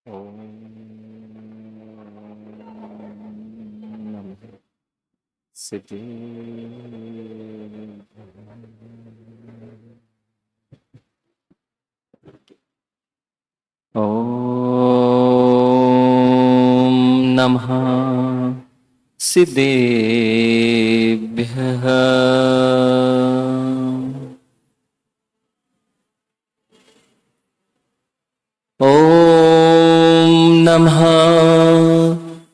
ओम नमः सिद्धेभ्यः। ओम नमः सिद्धेभ्यः। ओम नमः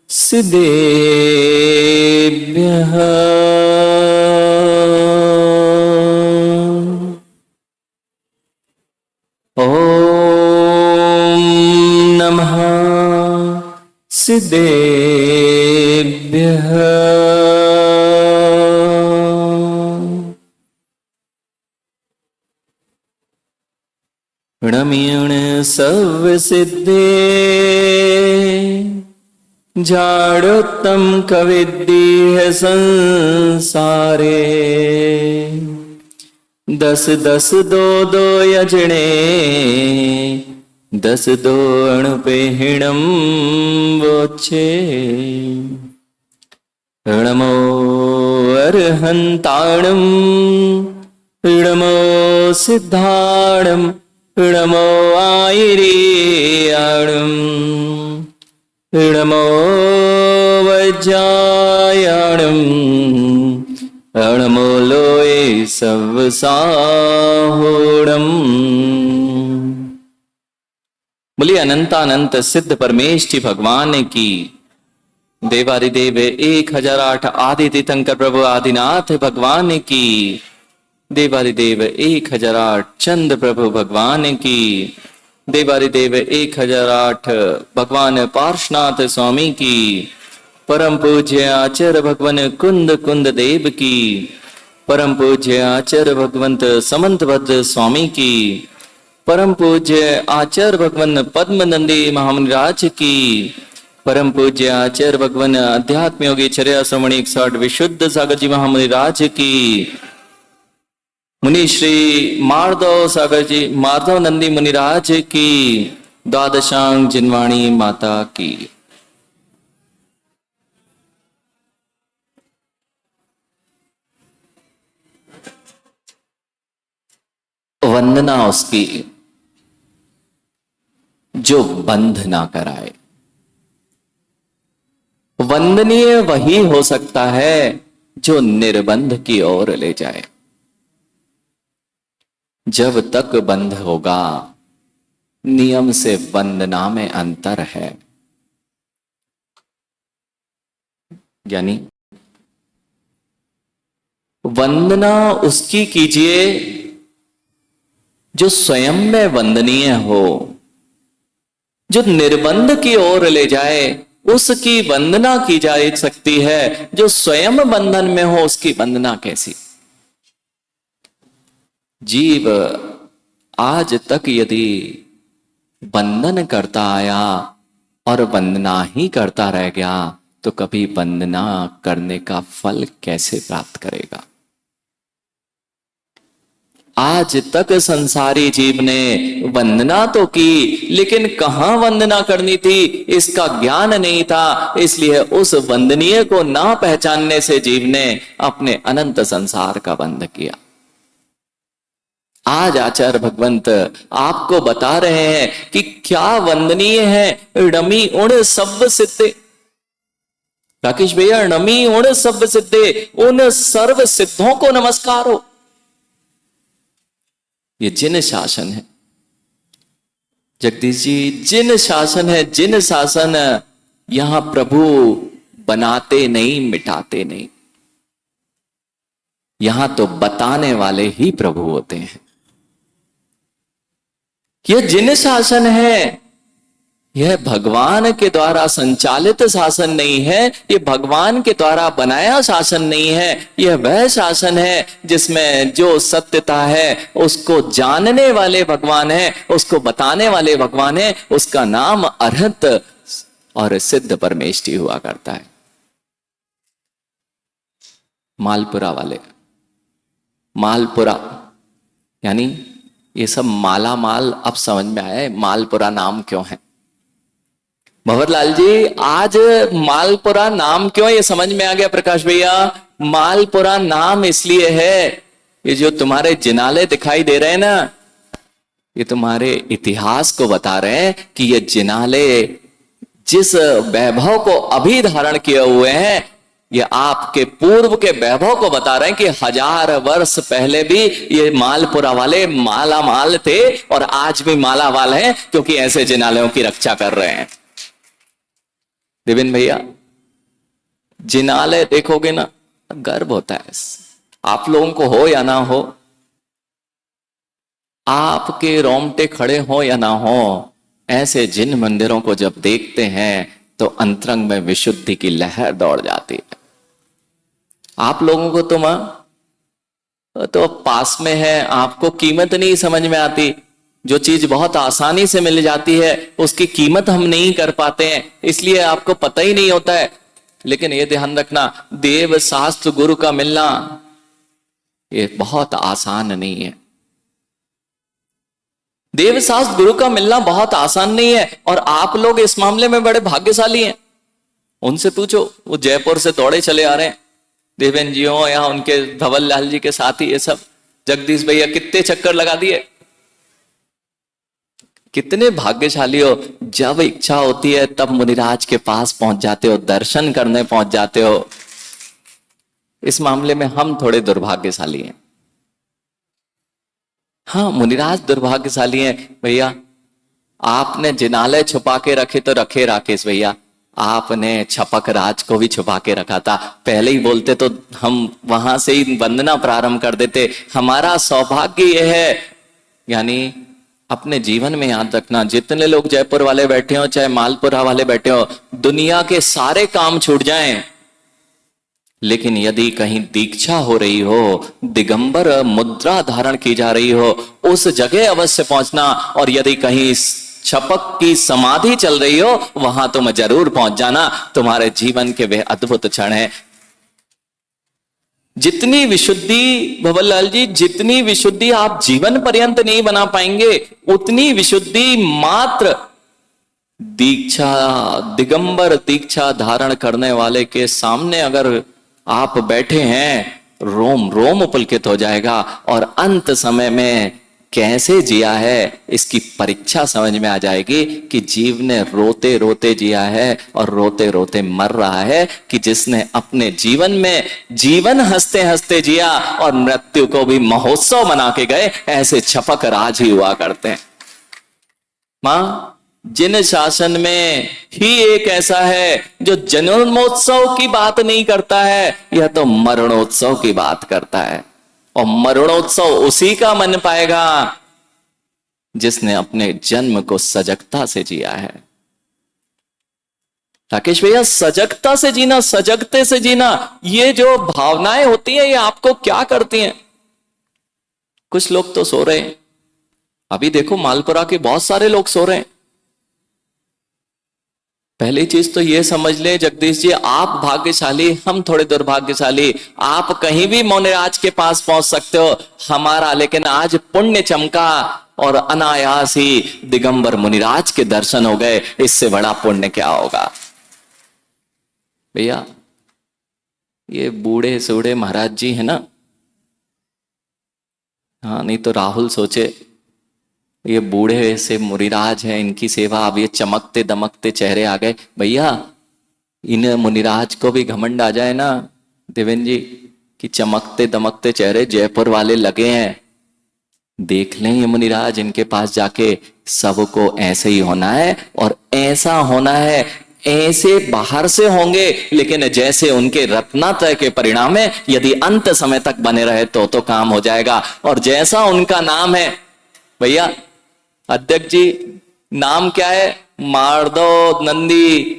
सिद्धेभ्यः। ओम नमः सिद्धेभ्यः। णमीण सर्वसिद्धे जाड़ोत्तम कविद्दीह संसारे। दस दस दो दो यजणे दस दो अणुपेहिणम वोचे। णमो अर्हन्ताणं णमो सिद्धाणं णमो आयिरीयाणं णमो वज्रायाणं णमो लोये सवसाहोणम्। बोलिए अनंतानंत सिद्ध परमेष्ठि भगवान की। देवादिदेव 1008 आदि तीर्थंकर प्रभु आदिनाथ भगवान की। देवादिदेव 1008 चंद्र प्रभु भगवान की। देवादिदेव 1008 भगवान पार्श्वनाथ स्वामी की। परम पूज्य आचार्य भगवान कुंद कुंद देव की। परम पूज्य आचार्य भगवंत समंतभद्र स्वामी की। परम पूज्य आचार्य भगवान पद्मनंदी महामुनिराज की। परम पूज्य आचार्य भगवान अध्यात्म योगी चर्या श्रमणी 61 विशुद्ध सागर जी महामुनिराज की। मुनि श्री माधव सागर जी माधव नंदी मुनिराज की। द्वादशांग जिनवाणी माता की। वंदना उसकी जो बंध ना कराए। वंदनीय वही हो सकता है जो निर्बंध की ओर ले जाए। जब तक बंध होगा नियम से वंदना में अंतर है। यानी वंदना उसकी कीजिए जो स्वयं में वंदनीय हो। जो निर्बंध की ओर ले जाए उसकी वंदना की जा सकती है। जो स्वयं बंधन में हो उसकी वंदना कैसी। जीव आज तक यदि बंधन करता आया और वंदना ही करता रह गया तो कभी वंदना करने का फल कैसे प्राप्त करेगा। आज तक संसारी जीव ने वंदना तो की लेकिन कहां वंदना करनी थी इसका ज्ञान नहीं था। इसलिए उस वंदनीय को ना पहचानने से जीव ने अपने अनंत संसार का बंध किया। आज आचार्य भगवंत आपको बता रहे हैं कि क्या वंदनीय है। णमी उण सब्ब सिद्धे। राकेश भैया णमी उण सब्ब सिद्धे उन सर्व सिद्धों को नमस्कार हो। ये जिन शासन है जगदीश जी। जिन शासन है जिन शासन। यहां प्रभु बनाते नहीं मिटाते नहीं। यहां तो बताने वाले ही प्रभु होते हैं। यह जिन शासन है यह भगवान के द्वारा संचालित शासन नहीं है। यह भगवान के द्वारा बनाया शासन नहीं है। यह वह शासन है जिसमें जो सत्यता है उसको जानने वाले भगवान है। उसको बताने वाले भगवान है। उसका नाम अरहत और सिद्ध परमेष्टि हुआ करता है। मालपुरा वाले मालपुरा यानी ये सब माला माल अब समझ में आया है मालपुरा नाम क्यों है। भंवरलाल जी, आज मालपुरा नाम क्यों, ये समझ में आ गया प्रकाश भैया। मालपुरा नाम इसलिए है, ये जो तुम्हारे जिनाले दिखाई दे रहे हैं ना, ये तुम्हारे इतिहास को बता रहे हैं कि ये जिनाले जिस वैभव को अभी धारण किए हुए हैं, ये आपके पूर्व के वैभव को बता रहे हैं कि 1000 वर्ष पहले भी ये मालपुरा वाले माला माल थे और आज भी माला माल हैं, क्योंकि ऐसे जिनालयों की रक्षा कर रहे हैं। देवेन भैया, जिनालय देखोगे ना, गर्व होता है। आप लोगों को हो या ना हो, आपके रोंगटे खड़े हो या ना हो, ऐसे जिन मंदिरों को जब देखते हैं तो अंतरंग में विशुद्धि की लहर दौड़ जाती है। आप लोगों को तो पास में है, आपको कीमत नहीं समझ में आती। जो चीज बहुत आसानी से मिल जाती है उसकी कीमत हम नहीं कर पाते हैं, इसलिए आपको पता ही नहीं होता है। लेकिन ये ध्यान रखना, देव शास्त्र गुरु का मिलना ये बहुत आसान नहीं है। देव शास्त्र गुरु का मिलना बहुत आसान नहीं है, और आप लोग इस मामले में बड़े भाग्यशाली हैं। उनसे पूछो, वो जयपुर से दौड़े चले आ रहे हैं, देवेन जी हो या उनके धवल लाल जी के साथी, ये सब जगदीश भैया कितने चक्कर लगा दिए। कितने भाग्यशाली हो, जब इच्छा होती है तब मुनिराज के पास पहुंच जाते हो, दर्शन करने पहुंच जाते हो। इस मामले में हम थोड़े दुर्भाग्यशाली हैं। हाँ, मुनिराज दुर्भाग्यशाली हैं भैया। आपने जिनालय छुपा के रखे तो रखे राकेश भैया, आपने छपक राज को भी छुपा के रखा था। पहले ही बोलते तो हम वहां से ही वंदना प्रारंभ कर देते। हमारा सौभाग्य यह है, यानी अपने जीवन में याद रखना, जितने लोग जयपुर वाले बैठे हो चाहे मालपुरा वाले बैठे हो, दुनिया के सारे काम छूट जाएं, लेकिन यदि कहीं दीक्षा हो रही हो, दिगंबर मुद्रा धारण की जा रही हो, उस जगह अवश्य पहुंचना। और यदि कहीं छपक की समाधि चल रही हो, वहां तुम जरूर पहुंच जाना। तुम्हारे जीवन के वे अद्भुत क्षण हैं। जितनी विशुद्धि भंवरलाल जी, जितनी विशुद्धि आप जीवन पर्यंत नहीं बना पाएंगे, उतनी विशुद्धि मात्र दीक्षा, दिगंबर दीक्षा धारण करने वाले के सामने अगर आप बैठे हैं, रोम रोम पुलकित हो जाएगा। और अंत समय में कैसे जिया है इसकी परीक्षा समझ में आ जाएगी कि जीव ने रोते रोते जिया है और रोते रोते मर रहा है, कि जिसने अपने जीवन में जीवन हंसते हंसते जिया और मृत्यु को भी महोत्सव बना के गए। ऐसे छपक राज ही हुआ करते हैं। मां, जिन शासन में ही एक ऐसा है जो जन्मोत्सव की बात नहीं करता है, यह तो मरणोत्सव की बात करता है। और मरणोत्सव उसी का मन पाएगा जिसने अपने जन्म को सजगता से जिया है। राकेश भैया, सजगता से जीना, सजगते से जीना, ये जो भावनाएं होती हैं ये आपको क्या करती हैं? कुछ लोग तो सो रहे हैं, अभी देखो मालपुरा के बहुत सारे लोग सो रहे हैं। पहली चीज तो ये समझ ले जगदीश जी, आप भाग्यशाली, हम थोड़े दुर्भाग्यशाली। आप कहीं भी मुनिराज के पास पहुंच सकते हो, हमारा लेकिन आज पुण्य चमका और अनायास ही दिगंबर मुनिराज के दर्शन हो गए। इससे बड़ा पुण्य क्या होगा भैया? ये बूढ़े सूढ़े महाराज जी है ना, हाँ, नहीं तो राहुल सोचे ये बूढ़े से मुनिराज है, इनकी सेवा, अब ये चमकते दमकते चेहरे आ गए। भैया, इन मुनिराज को भी घमंड आ जाए ना देवेन जी कि चमकते दमकते चेहरे जयपुर वाले लगे हैं, देख लें ये मुनिराज, इनके पास जाके सबको ऐसे ही होना है। और ऐसा होना है, ऐसे बाहर से होंगे लेकिन जैसे उनके रत्नात्रय के परिणाम है, यदि अंत समय तक बने रहे तो काम हो जाएगा। और जैसा उनका नाम है भैया, अध्यक्ष जी नाम क्या है? मार्दव नंदी।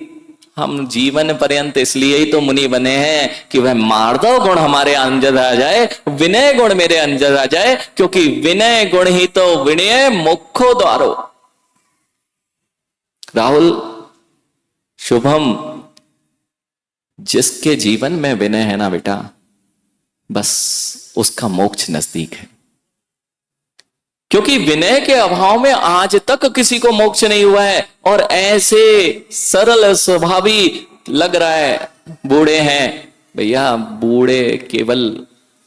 हम जीवन पर्यंत इसलिए ही तो मुनि बने हैं कि वह मार्दव गुण हमारे अंदर आ जाए, विनय गुण मेरे अंदर आ जाए, क्योंकि विनय गुण ही तो विनय मुखो द्वारो। राहुल, शुभम, जिसके जीवन में विनय है ना बेटा, बस उसका मोक्ष नजदीक है। क्योंकि विनय के अभाव में आज तक किसी को मोक्ष नहीं हुआ है। और ऐसे सरल स्वभावी लग रहा है बूढ़े हैं। भैया बूढ़े केवल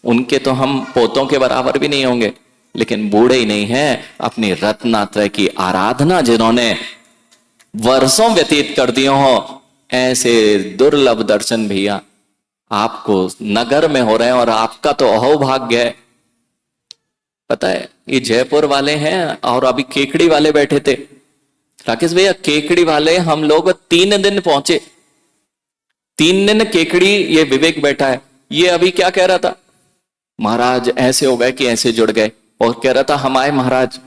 उनके तो हम पोतों के बराबर भी नहीं होंगे, लेकिन बूढ़े ही नहीं है, अपनी रत्नात्रय की आराधना जिन्होंने वर्षों व्यतीत कर दिए हो, ऐसे दुर्लभ दर्शन भैया आपको नगर में हो रहे हैं। और आपका तो अहोभाग्य है। पता है ये जयपुर वाले हैं और अभी केकड़ी वाले बैठे थे। राकेश भैया केकड़ी वाले हम लोग 3 दिन पहुंचे, 3 दिन केकड़ी, ये विवेक बैठा है, ये अभी क्या कह रहा था, महाराज ऐसे हो गए कि ऐसे जुड़ गए। और कह रहा था हम आए महाराज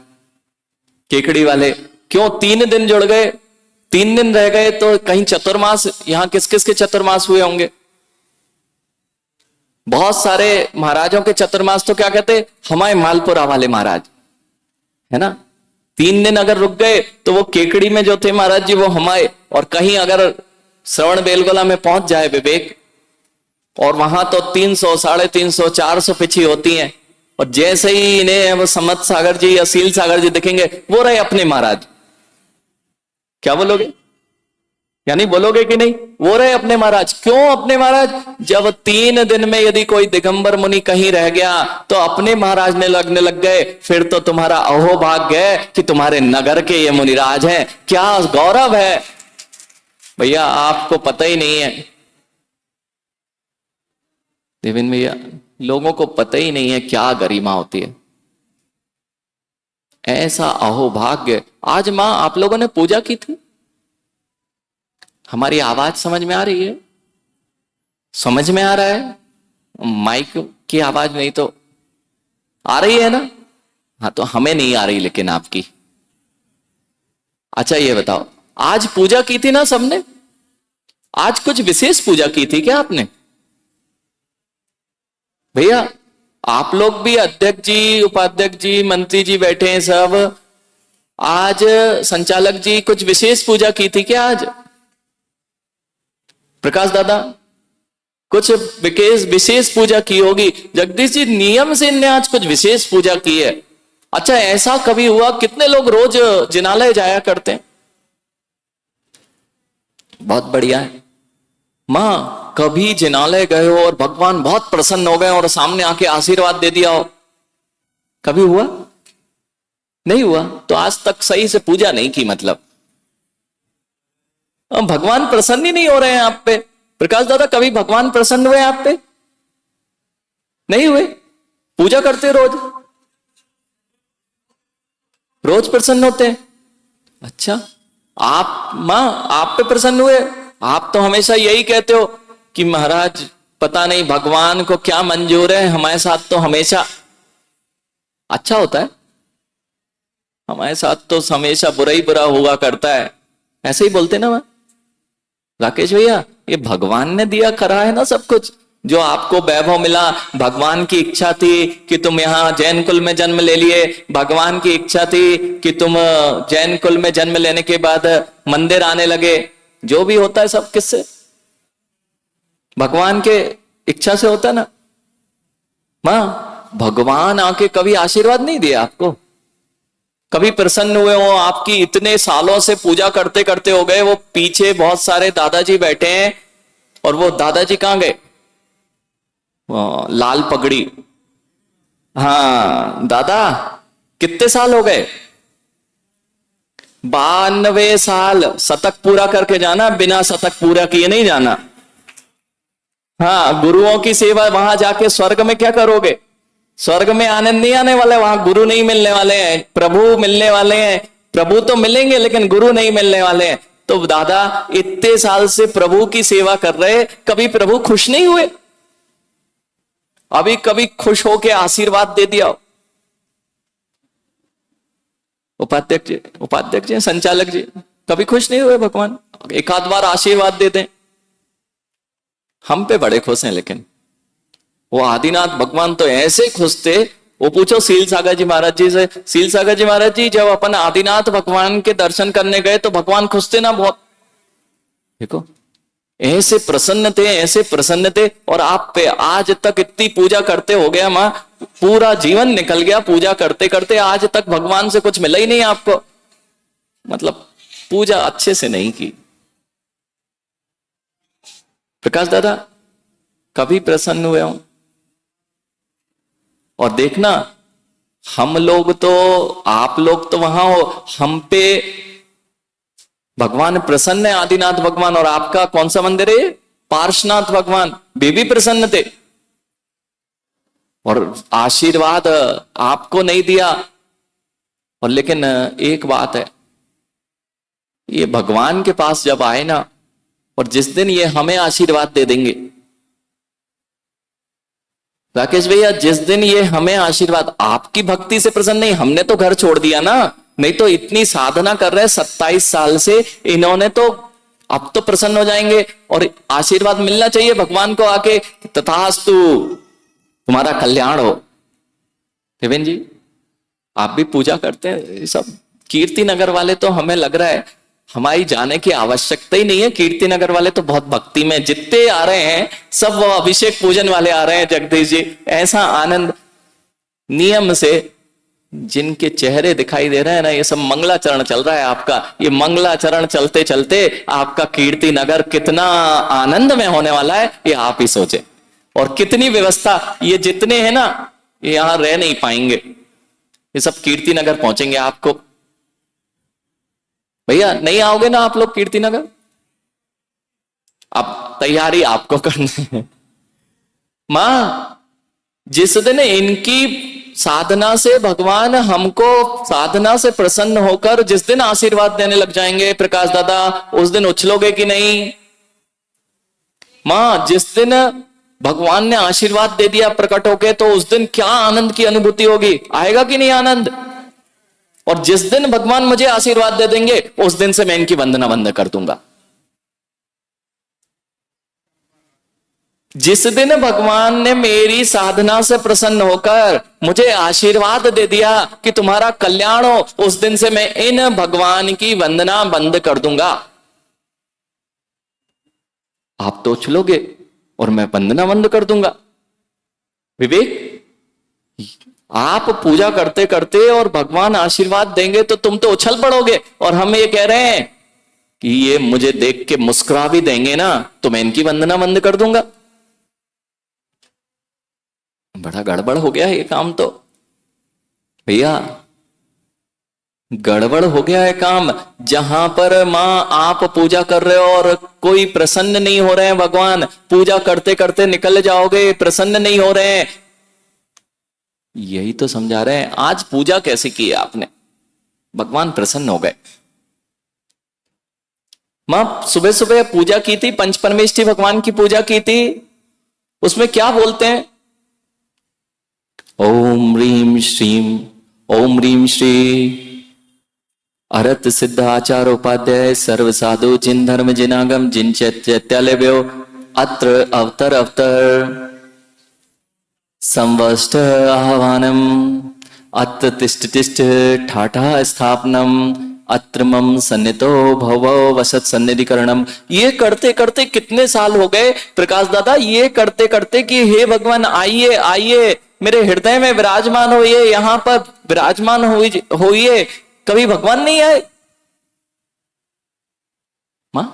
केकड़ी वाले, क्यों 3 दिन जुड़ गए, 3 दिन रह गए तो कहीं चतुर्मास, यहां किस किस के चतुर्मास हुए होंगे। बहुत सारे महाराजों के चतुर्मास तो क्या कहते, हमारे मालपुरा वाले महाराज है ना। 3 दिन अगर रुक गए तो वो केकड़ी में जो थे महाराज जी वो हमारे, और कहीं अगर श्रवण बेलगोला में पहुंच जाए विवेक, और वहां तो 300, 350, 400 पिछी होती हैं, और जैसे ही इन्हें वो समत सागर जी या सील सागर जी दिखेंगे वो रहे अपने महाराज। क्या बोलोगे, यानी बोलोगे कि नहीं, वो रहे अपने महाराज। क्यों अपने महाराज, जब 3 दिन में यदि कोई दिगंबर मुनि कहीं रह गया तो अपने महाराज ने लगने लग गए, फिर तो तुम्हारा अहोभाग्य है कि तुम्हारे नगर के ये मुनिराज हैं। क्या गौरव है भैया, आपको पता ही नहीं है देवेंद्र भैया, लोगों को पता ही नहीं है क्या गरिमा होती है। ऐसा अहोभाग्य। आज मां आप लोगों ने पूजा की थी, हमारी आवाज समझ में आ रही है, समझ में आ रहा है, माइक की आवाज नहीं तो आ रही है ना। हाँ तो हमें नहीं आ रही लेकिन आपकी। अच्छा ये बताओ, आज पूजा की थी ना सबने, आज कुछ विशेष पूजा की थी क्या आपने भैया। आप लोग भी अध्यक्ष जी, उपाध्यक्ष जी, मंत्री जी बैठे हैं सब, आज संचालक जी कुछ विशेष पूजा की थी क्या आज, प्रकाश दादा कुछ विशेष पूजा की होगी। जगदीश जी नियम से इनने आज कुछ विशेष पूजा की है। अच्छा ऐसा कभी हुआ, कितने लोग रोज जिनालय जाया करते हैं, बहुत बढ़िया है। मां कभी जिनालय गए हो और भगवान बहुत प्रसन्न हो गए और सामने आके आशीर्वाद दे दिया हो, कभी हुआ, नहीं हुआ तो आज तक सही से पूजा नहीं की, मतलब भगवान प्रसन्न ही नहीं हो रहे हैं आप पे। प्रकाश दादा कभी भगवान प्रसन्न हुए आप पे, नहीं हुए, पूजा करते रोज, रोज प्रसन्न होते हैं। अच्छा आप मां आप पे प्रसन्न हुए, आप तो हमेशा यही कहते हो कि महाराज पता नहीं भगवान को क्या मंजूर है, हमारे साथ तो हमेशा अच्छा होता है, हमारे साथ तो हमेशा बुरा ही बुरा हुआ करता है, ऐसे ही बोलते ना। राकेश भैया ये भगवान ने दिया करा है ना सब कुछ, जो आपको वैभव मिला भगवान की इच्छा थी कि तुम यहाँ जैन कुल में जन्म ले लिए, भगवान की इच्छा थी कि तुम जैन कुल में जन्म लेने के बाद मंदिर आने लगे, जो भी होता है सब किससे, भगवान के इच्छा से होता है ना। मां भगवान आके कभी आशीर्वाद नहीं दिया आपको, कभी प्रसन्न हुए हो आपकी, इतने सालों से पूजा करते करते हो गए। वो पीछे बहुत सारे दादाजी बैठे हैं, और वो दादाजी कहां गए, लाल पगड़ी, हाँ दादा कितने साल हो गए, 92 साल, शतक पूरा करके जाना, बिना शतक पूरा किए नहीं जाना। हाँ गुरुओं की सेवा, वहां जाके स्वर्ग में क्या करोगे, स्वर्ग में आनंद नहीं आने वाला, वहां गुरु नहीं मिलने वाले हैं, प्रभु मिलने वाले हैं। प्रभु तो मिलेंगे लेकिन गुरु नहीं मिलने वाले हैं। तो दादा इतने साल से प्रभु की सेवा कर रहे, कभी प्रभु खुश नहीं हुए, अभी कभी खुश होके आशीर्वाद दे दिया। उपाध्यक्ष जी, संचालक जी कभी खुश नहीं हुए, भगवान एक आध बार आशीर्वाद दे दें, हम पे बड़े खुश हैं। लेकिन वो आदिनाथ भगवान तो ऐसे खुश थे, वो पूछो सील सागर जी महाराज जी से, सील सागर जी महाराज जी जब अपन आदिनाथ भगवान के दर्शन करने गए तो भगवान खुश थे ना बहुत, देखो ऐसे प्रसन्न थे, और आप पे आज तक इतनी पूजा करते हो गया माँ, पूरा जीवन निकल गया पूजा करते करते, आज तक भगवान से कुछ मिला ही नहीं आपको, मतलब पूजा अच्छे से नहीं की। प्रकाश दादा कभी प्रसन्न हुए हो? और देखना, हम लोग तो, आप लोग तो वहां हो, हम पे भगवान प्रसन्न है, आदिनाथ भगवान। और आपका कौन सा मंदिर है? पार्श्वनाथ भगवान, वे भी प्रसन्न थे, और आशीर्वाद आपको नहीं दिया। और लेकिन एक बात है, ये भगवान के पास जब आए ना, और जिस दिन ये हमें आशीर्वाद दे देंगे, राकेश भैया, जिस दिन ये हमें आशीर्वाद, आपकी भक्ति से प्रसन्न नहीं, हमने तो घर छोड़ दिया ना, नहीं तो इतनी साधना कर रहे 27 साल से इन्होंने, तो अब तो प्रसन्न हो जाएंगे और आशीर्वाद मिलना चाहिए भगवान को आके, तथास्तु तुम्हारा कल्याण हो। देवेन जी आप भी पूजा करते हैं सब, कीर्ति नगर वाले तो हमें लग रहा है हमारी जाने की आवश्यकता ही नहीं है, कीर्ति नगर वाले तो बहुत भक्ति में, जितने आ रहे हैं सब वो अभिषेक पूजन वाले आ रहे हैं। जगदीश जी ऐसा आनंद नियम से जिनके चेहरे दिखाई दे रहे हैं ना, ये सब मंगलाचरण चल रहा है आपका। ये मंगलाचरण चलते चलते आपका कीर्ति नगर कितना आनंद में होने वाला है, ये आप ही सोचे। और कितनी व्यवस्था, ये जितने हैं ना ये यहां रह नहीं पाएंगे, ये सब कीर्ति नगर पहुंचेंगे। आपको भैया नहीं आओगे ना आप लोग कीर्ति नगर, अब तैयारी आपको करनी है। मां जिस दिन इनकी साधना से भगवान हमको साधना से प्रसन्न होकर जिस दिन आशीर्वाद देने लग जाएंगे प्रकाश दादा, उस दिन उछलोगे कि नहीं? मां जिस दिन भगवान ने आशीर्वाद दे दिया प्रकट होके, तो उस दिन क्या आनंद की अनुभूति होगी, आएगा कि नहीं आनंद? और जिस दिन भगवान मुझे आशीर्वाद दे देंगे, उस दिन से मैं इनकी वंदना बंद कर दूंगा। जिस दिन भगवान ने मेरी साधना से प्रसन्न होकर मुझे आशीर्वाद दे दिया कि तुम्हारा कल्याण हो, उस दिन से मैं इन भगवान की वंदना बंद कर दूंगा। आप तो उछलोगे और मैं वंदना बंद कर दूंगा। विवेक, आप पूजा करते करते और भगवान आशीर्वाद देंगे तो तुम तो उछल पड़ोगे, और हम ये कह रहे हैं कि ये मुझे देख के मुस्कुरा भी देंगे ना, तो मैं इनकी वंदना बंद कर दूंगा। बड़ा गड़बड़ हो गया ये काम तो भैया, गड़बड़ हो गया है काम। जहां पर मां आप पूजा कर रहे हो और कोई प्रसन्न नहीं हो रहे हैं भगवान, पूजा करते करते निकल जाओगे, प्रसन्न नहीं हो रहे हैं, यही तो समझा रहे हैं। आज पूजा कैसे की आपने, भगवान प्रसन्न हो गए। मां सुबह सुबह पूजा की थी, पंचपरमेष्ठी भगवान की पूजा की थी, उसमें क्या बोलते हैं? ओम ह्रीम श्रीम, ओम ह्रीम श्री अरत सिद्ध आचार उपाध्याय सर्व साधु जिन धर्म जिनागम जिन चैत्यालय अत्र अवतर अवतर संवष्ट आह्वानम अत्र तिष्ठ तिष्ठ ठाठा स्थापनम अत्र मम सन्नितो भव वसत सन्निधिकरणम। ये करते करते कितने साल हो गए प्रकाश दादा, ये करते करते कि हे भगवान आइए आइए, मेरे हृदय में विराजमान होइए, यहां पर विराजमान होइए, कभी भगवान नहीं आए? मां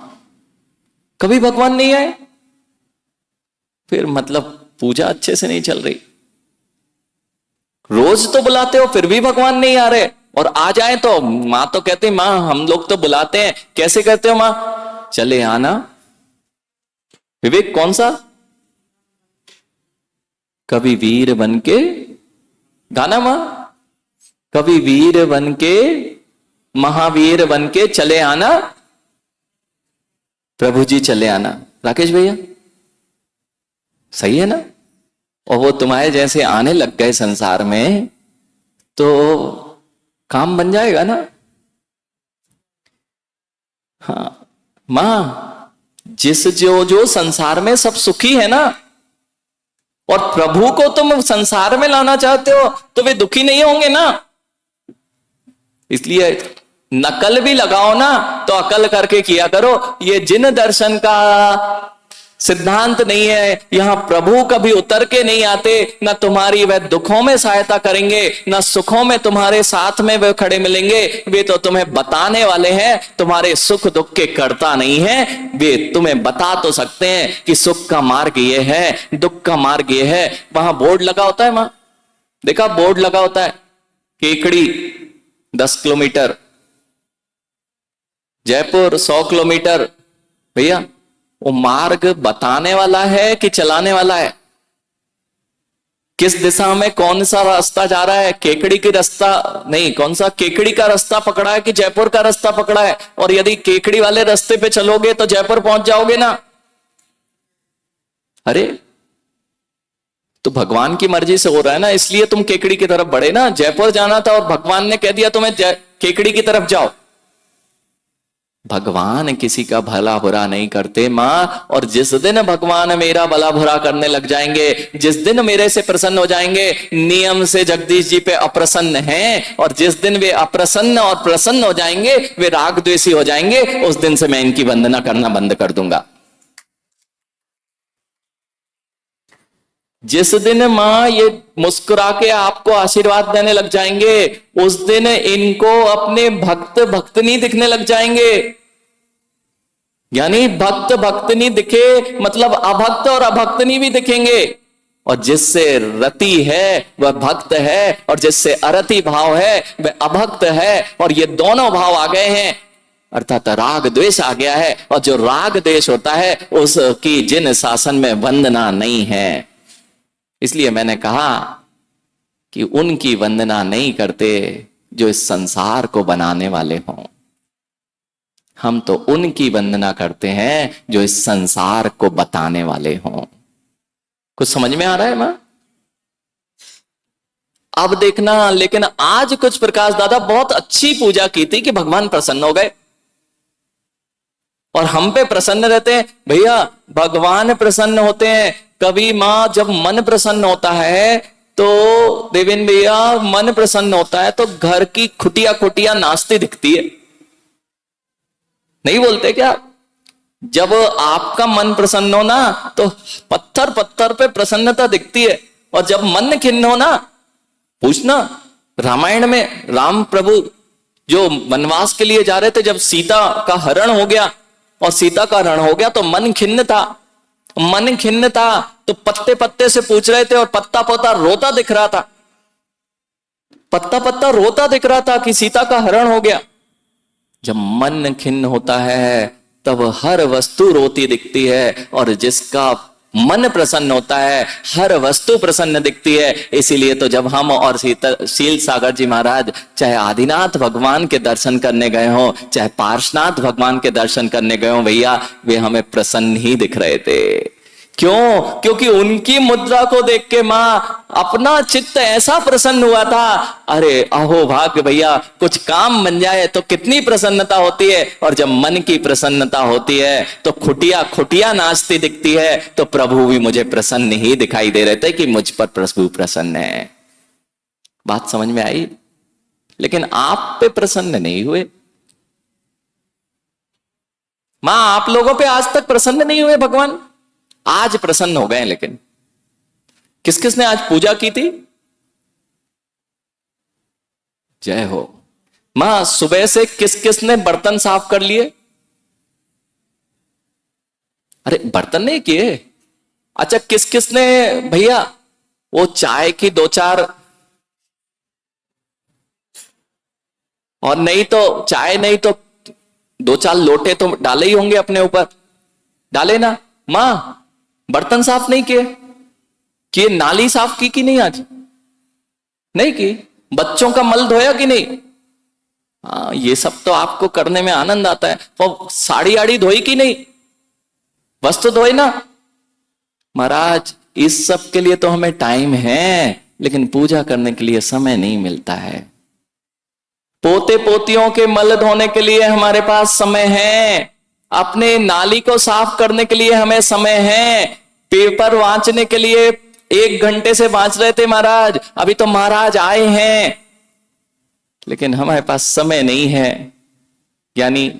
कभी भगवान नहीं आए? फिर मतलब पूजा अच्छे से नहीं चल रही। रोज तो बुलाते हो फिर भी भगवान नहीं आ रहे, और आ जाए तो मां तो कहती मां हम लोग तो बुलाते हैं, कैसे कहते हो मां? चले आना। विवेक कौन सा? कभी वीर बनके गाना मां, कभी वीर बनके महावीर बनके चले आना, प्रभु जी चले आना। राकेश भैया सही है ना? और वो तुम्हारे जैसे आने लग गए संसार में तो काम बन जाएगा ना। हाँ मां, जिस जो संसार में सब सुखी है ना, और प्रभु को तुम संसार में लाना चाहते हो तो वे दुखी नहीं होंगे ना। इसलिए नकल भी लगाओ ना तो अकल करके किया करो। ये जिन दर्शन का सिद्धांत नहीं है, यहां प्रभु कभी उतर के नहीं आते, ना तुम्हारी वह दुखों में सहायता करेंगे, ना सुखों में तुम्हारे साथ में वे खड़े मिलेंगे। वे तो तुम्हें बताने वाले हैं, तुम्हारे सुख दुख के करता नहीं है। वे तुम्हें बता तो सकते हैं कि सुख का मार्ग ये है, दुख का मार्ग ये है। वहां बोर्ड लगा होता है, वहां देखा बोर्ड लगा होता है, केकड़ी 10 किलोमीटर, जयपुर 100 किलोमीटर। भैया वो मार्ग बताने वाला है कि चलाने वाला है? किस दिशा में कौन सा रास्ता जा रहा है? केकड़ी की रास्ता नहीं, कौन सा केकड़ी का रास्ता पकड़ा है कि जयपुर का रास्ता पकड़ा है? और यदि केकड़ी वाले रास्ते पे चलोगे तो जयपुर पहुंच जाओगे ना। अरे तो भगवान की मर्जी से हो रहा है ना, इसलिए तुम केकड़ी की तरफ बढ़े ना। जयपुर जाना था और भगवान ने कह दिया तुम्हें केकड़ी की तरफ जाओ। भगवान किसी का भला बुरा नहीं करते मां। और जिस दिन भगवान मेरा भला बुरा करने लग जाएंगे, जिस दिन मेरे से प्रसन्न हो जाएंगे, नियम से जगदीश जी पे अप्रसन्न हैं, और जिस दिन वे अप्रसन्न और प्रसन्न हो जाएंगे, वे राग द्वेषी हो जाएंगे, उस दिन से मैं इनकी वंदना करना बंद कर दूंगा। जिस दिन मां ये मुस्कुरा के आपको आशीर्वाद देने लग जाएंगे, उस दिन इनको अपने भक्त भक्तनी दिखने लग जाएंगे। यानी भक्त भक्तनी दिखे मतलब अभक्त और अभक्तनी भी दिखेंगे। और जिससे रति है वह भक्त है, और जिससे अरति भाव है वह अभक्त है। और ये दोनों भाव आ गए हैं, अर्थात राग द्वेष आ गया है। और जो राग द्वेष होता है उसकी जिन शासन में वंदना नहीं है। इसलिए मैंने कहा कि उनकी वंदना नहीं करते जो इस संसार को बनाने वाले हों। हम तो उनकी वंदना करते हैं जो इस संसार को बताने वाले हों। कुछ समझ में आ रहा है मां? अब देखना, लेकिन आज कुछ प्रकाश दादा बहुत अच्छी पूजा की थी कि भगवान प्रसन्न हो गए और हम पे प्रसन्न रहते हैं। भैया भगवान प्रसन्न होते हैं कभी मां, जब मन प्रसन्न होता है तो देवेन भैया मन प्रसन्न होता है तो घर की खुटिया खुटिया नाचती दिखती है। नहीं बोलते क्या? जब आपका मन प्रसन्न हो ना तो पत्थर पत्थर पे प्रसन्नता दिखती है। और जब मन खिन्न हो ना, पूछना रामायण में राम प्रभु जो वनवास के लिए जा रहे थे, जब सीता का हरण हो गया और सीता का हरण हो गया तो मन खिन्न था। मन खिन्न था तो पत्ते पत्ते से पूछ रहे थे और पत्ता पत्ता रोता दिख रहा था। पत्ता पत्ता रोता दिख रहा था कि सीता का हरण हो गया। जब मन खिन्न होता है तब हर वस्तु रोती दिखती है, और जिसका मन प्रसन्न होता है हर वस्तु प्रसन्न दिखती है। इसीलिए तो जब हम और शील सागर जी महाराज चाहे आदिनाथ भगवान के दर्शन करने गए हो, चाहे पार्श्वनाथ भगवान के दर्शन करने गए हो, भैया वे हमें प्रसन्न ही दिख रहे थे। क्यों? क्योंकि उनकी मुद्रा को देख के मां अपना चित्त ऐसा प्रसन्न हुआ था। अरे अहो भाग्य भैया, कुछ काम बन जाए तो कितनी प्रसन्नता होती है। और जब मन की प्रसन्नता होती है तो खुटिया खुटिया नाचती दिखती है। तो प्रभु भी मुझे प्रसन्न ही दिखाई दे रहे थे कि मुझ पर प्रभु प्रसन्न है। बात समझ में आई? लेकिन आप पे प्रसन्न नहीं हुए मां। आप लोगों पे आज तक प्रसन्न नहीं हुए भगवान। आज प्रसन्न हो गए। लेकिन किस किस ने आज पूजा की थी? जय हो मां। सुबह से किस किस ने बर्तन साफ कर लिए? अरे बर्तन नहीं किए। अच्छा किस किस ने भैया वो चाय की 2-4, और नहीं तो चाय नहीं तो 2-4 लोटे तो डाले ही होंगे अपने ऊपर, डाले ना मां? बर्तन साफ नहीं किए? कि नाली साफ की कि नहीं? आज नहीं की? बच्चों का मल धोया कि नहीं? हाँ, ये सब तो आपको करने में आनंद आता है। वो साड़ी आड़ी धोई कि नहीं? वस्त्र धोए ना? महाराज इस सब के लिए तो हमें टाइम है, लेकिन पूजा करने के लिए समय नहीं मिलता है। पोते पोतियों के मल धोने के लिए हमारे पास समय है, अपने नाली को साफ करने के लिए हमें समय है, पेपर वांचने के लिए 1 घंटे से वांच रहे थे महाराज, अभी तो महाराज आए हैं, लेकिन हमारे पास समय नहीं है। यानी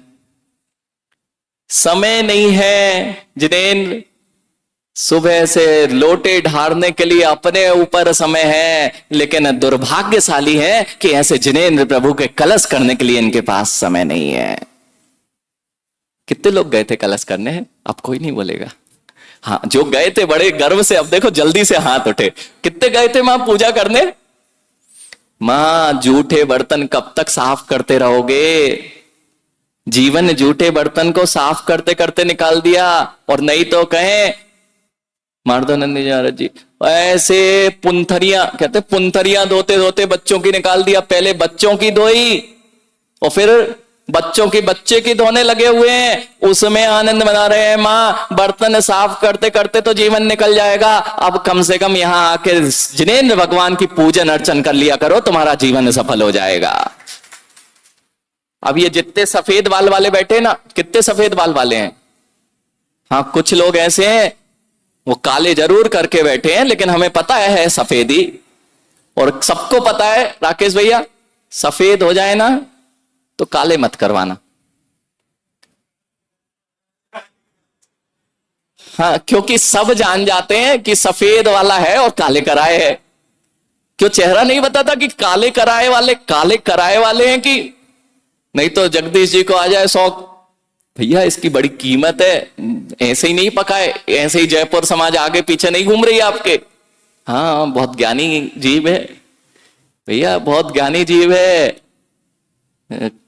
समय नहीं है जिनेन्द्र, सुबह से लोटे ढारने के लिए अपने ऊपर समय है, लेकिन दुर्भाग्यशाली है कि ऐसे जिनेन्द्र प्रभु के कलश करने के लिए इनके पास समय नहीं है। कितने लोग गए थे कलश करने हैं? अब कोई नहीं बोलेगा। हाँ, जो गए थे बड़े गर्व से, अब देखो जल्दी से हाथ उठे। कितने गए थे मां पूजा करने? मां जूठे बर्तन कब तक साफ करते रहोगे? जीवन जूठे बर्तन को साफ करते करते निकाल दिया। और नहीं तो कहें मार्दोनंद जी महाराज जी, ऐसे पुंथरियां, कहते पुंथरियां धोते धोते बच्चों की निकाल दिया। पहले बच्चों की धोई और फिर बच्चों की बच्चे की धोने लगे हुए हैं, उसमें आनंद मना रहे हैं। मां बर्तन साफ करते करते तो जीवन निकल जाएगा, अब कम से कम यहां आके जिनेन्द्र भगवान की पूजन अर्चन कर लिया करो, तुम्हारा जीवन सफल हो जाएगा। अब ये जितने सफेद बाल वाले बैठे ना, कितने सफेद बाल वाले हैं? हाँ, कुछ लोग ऐसे हैं वो काले जरूर करके बैठे हैं, लेकिन हमें पता है सफेदी। और सबको पता है राकेश भैया, सफेद हो जाए ना तो काले मत करवाना। हाँ, क्योंकि सब जान जाते हैं कि सफेद वाला है और काले कराए है। क्यों चेहरा नहीं बताता कि काले कराए वाले हैं कि नहीं? तो जगदीश जी को आ जाए शौक, भैया इसकी बड़ी कीमत है, ऐसे ही नहीं पकाए, ऐसे ही जयपुर समाज आगे पीछे नहीं घूम रही आपके। हाँ, बहुत ज्ञानी जीव है भैया, बहुत ज्ञानी जीव है।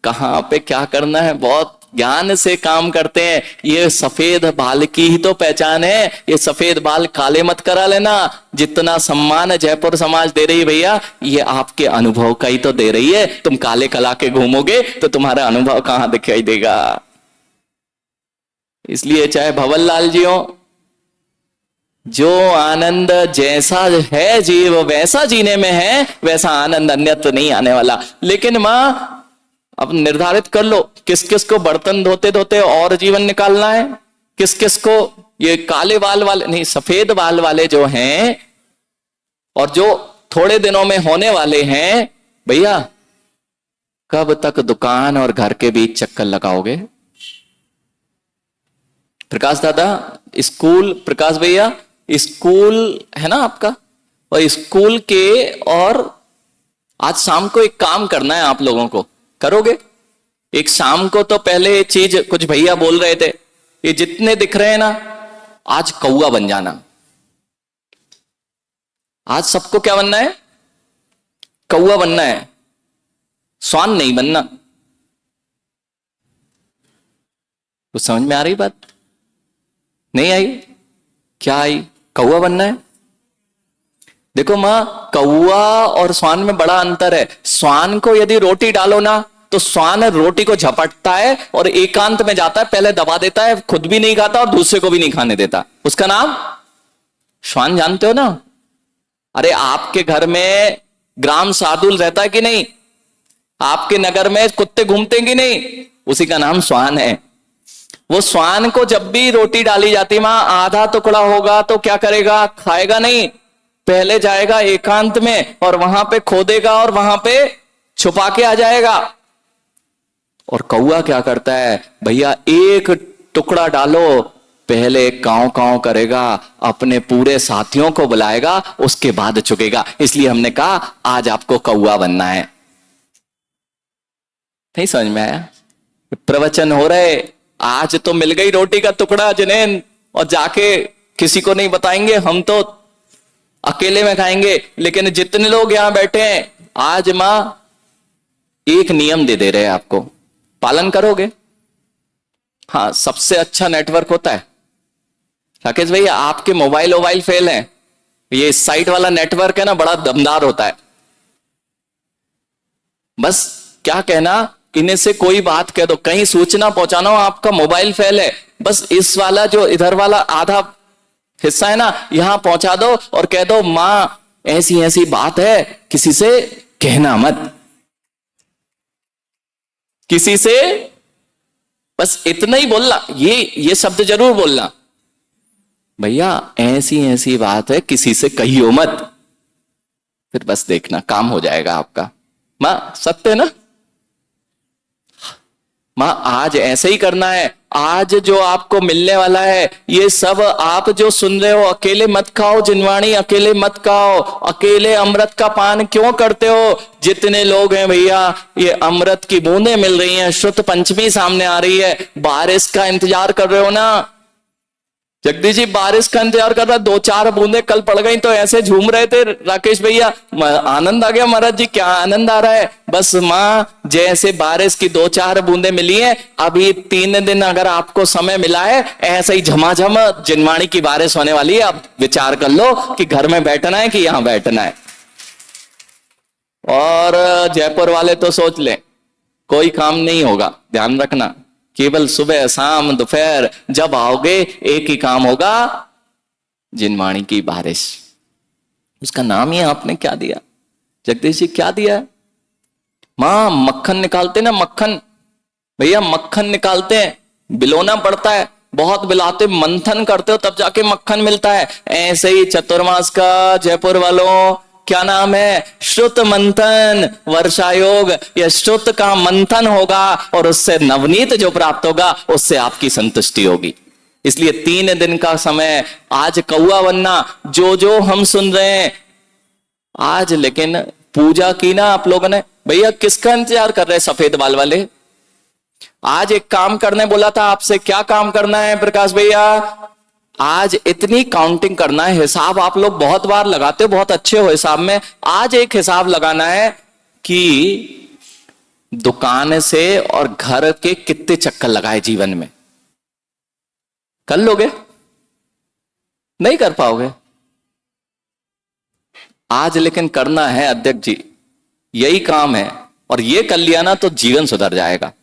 कहां पे क्या करना है बहुत ज्ञान से काम करते हैं। ये सफेद बाल की ही तो पहचान है। ये सफेद बाल काले मत करा लेना। जितना सम्मान जयपुर समाज दे रही है भैया, ये आपके अनुभव का ही तो दे रही है। तुम काले कला के घूमोगे तो तुम्हारा अनुभव कहां दिखाई देगा? इसलिए चाहे भंवर लाल जी हो, जो आनंद जैसा है जीव वैसा जीने में है, वैसा आनंद अन्यत्र नहीं आने वाला। लेकिन मां अब निर्धारित कर लो किस किस को बर्तन धोते धोते और जीवन निकालना है, किस किस को ये काले बाल वाले नहीं, सफेद बाल वाले जो हैं और जो थोड़े दिनों में होने वाले हैं। भैया कब तक दुकान और घर के बीच चक्कर लगाओगे? प्रकाश दादा स्कूल, प्रकाश भैया स्कूल है ना आपका, और स्कूल के, और आज शाम को एक काम करना है आप लोगों को, करोगे? एक शाम को तो पहले चीज कुछ भैया बोल रहे थे, ये जितने दिख रहे हैं ना, आज कौआ बन जाना। आज सबको क्या बनना है? कौआ बनना है, स्वान नहीं बनना। कुछ समझ में आ रही बात? नहीं आई? क्या आई? कौआ बनना है। देखो मां, कौआ और स्वान में बड़ा अंतर है। स्वान को यदि रोटी डालो ना तो स्वान रोटी को झपटता है और एकांत में जाता है, पहले दबा देता है, खुद भी नहीं खाता और दूसरे को भी नहीं खाने देता। उसका नाम स्वान, जानते हो ना? अरे आपके घर में ग्राम सादुल रहता है कि नहीं? आपके नगर में कुत्ते घूमते कि नहीं? उसी का नाम स्वान है। वो स्वान को जब भी रोटी डाली जाती मां, आधा टुकड़ा होगा तो क्या करेगा? खाएगा नहीं, पहले जाएगा एकांत में और वहां पे खोदेगा और वहां पे छुपा के आ जाएगा। और कौआ क्या करता है भैया? एक टुकड़ा डालो, पहले कांव कांव करेगा, अपने पूरे साथियों को बुलाएगा, उसके बाद चुकेगा। इसलिए हमने कहा आज आपको कौआ बनना है। नहीं समझ में आया? प्रवचन हो रहे, आज तो मिल गई रोटी का टुकड़ा जिनेन, और जाके किसी को नहीं बताएंगे, हम तो अकेले में खाएंगे। लेकिन जितने लोग यहां बैठे हैं, आज मां एक नियम दे दे रहे हैं आपको, पालन करोगे? हाँ, सबसे अच्छा नेटवर्क होता है राकेश भैया, आपके मोबाइल फेल है, ये साइट वाला नेटवर्क है ना, बड़ा दमदार होता है। बस क्या कहना, इन्हें से कोई बात कह दो, कहीं सूचना पहुंचाना हो आपका मोबाइल फेल है, बस इस वाला जो इधर वाला आधा हिस्सा है ना, यहां पहुंचा दो और कह दो मां ऐसी ऐसी बात है, किसी से कहना मत, किसी से, बस इतना ही बोलना, ये शब्द जरूर बोलना, भैया ऐसी ऐसी बात है, किसी से कहियो मत। फिर बस देखना काम हो जाएगा आपका। मां सत्य है ना? मां आज ऐसे ही करना है। आज जो आपको मिलने वाला है ये सब आप जो सुन रहे हो, अकेले मत खाओ जिनवाणी, अकेले मत खाओ, अकेले अमृत का पान क्यों करते हो? जितने लोग हैं भैया, ये अमृत की बूंदें मिल रही हैं, श्रुत पंचमी सामने आ रही है, बारिश का इंतजार कर रहे हो ना? जगदीश जी बारिश का इंतजार कर रहा, 2-4 बूंदे कल पड़ गई तो ऐसे झूम रहे थे राकेश भैया, आनंद आ गया। महाराज जी क्या आनंद आ रहा है? बस मां जैसे बारिश की 2-4 बूंदे मिली है, अभी 3 दिन अगर आपको समय मिला है, ऐसे ही झमाझम जिनवाणी की बारिश होने वाली है। अब विचार कर लो कि घर में बैठना है कि यहां बैठना है। और जयपुर वाले तो सोच लें कोई काम नहीं होगा, ध्यान रखना, केवल सुबह शाम दोपहर जब आओगे एक ही काम होगा, जिनवाणी की बारिश। उसका नाम ही आपने क्या दिया जगदीश जी, क्या दिया है? मां मक्खन निकालते ना, मक्खन भैया मक्खन निकालते हैं, बिलोना पड़ता है, बहुत बिलाते मंथन करते हो तब जाके मक्खन मिलता है। ऐसे ही चतुर्मास का जयपुर वालों क्या नाम है? श्रुत मंथन वर्षा योग। यह श्रुत का मंथन होगा और उससे नवनीत जो प्राप्त होगा उससे आपकी संतुष्टि होगी। इसलिए 3 दिन का समय आज कौआ बनना, जो हम सुन रहे हैं आज। लेकिन पूजा की ना आप लोगों ने, भैया किसका इंतजार कर रहे हैं सफेद बाल वाले? आज एक काम करने बोला था आपसे, क्या काम करना है प्रकाश भैया? आज इतनी काउंटिंग करना है। हिसाब आप लोग बहुत बार लगाते हो, बहुत अच्छे हो हिसाब में। आज एक हिसाब लगाना है कि दुकान से और घर के कितने चक्कर लगाए जीवन में। कर लोगे? नहीं कर पाओगे आज, लेकिन करना है अध्यक्ष जी, यही काम है। और ये कर लिया ना तो जीवन सुधर जाएगा।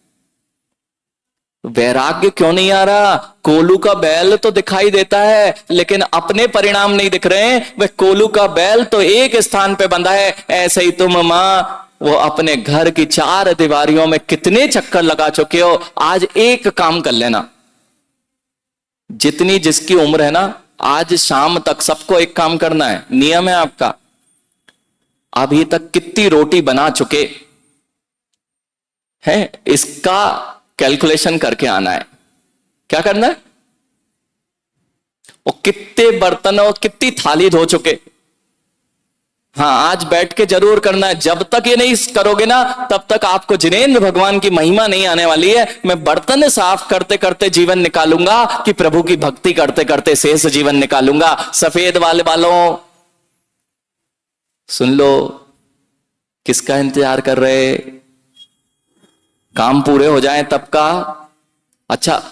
वैराग्य क्यों नहीं आ रहा? कोलू का बैल तो दिखाई देता है लेकिन अपने परिणाम नहीं दिख रहे हैं। वह कोलू का बैल तो एक स्थान पे बंधा है, ऐसे ही तुम मां वो अपने घर की 4 दीवारियों में कितने चक्कर लगा चुके हो। आज एक काम कर लेना, जितनी जिसकी उम्र है ना, आज शाम तक सबको एक काम करना है, नियम है आपका। अभी तक कितनी रोटी बना चुके हैं इसका कैलकुलेशन करके आना है। क्या करना है? और कितने बर्तन और कितनी थाली धो चुके। हाँ आज बैठ के जरूर करना है। जब तक ये नहीं करोगे ना तब तक आपको जिनेंद्र भगवान की महिमा नहीं आने वाली है। मैं बर्तन साफ करते करते जीवन निकालूंगा कि प्रभु की भक्ति करते करते शेष जीवन निकालूंगा। सफेद वाले वालों सुन लो, किसका इंतजार कर रहे? काम पूरे हो जाएं तब का। अच्छा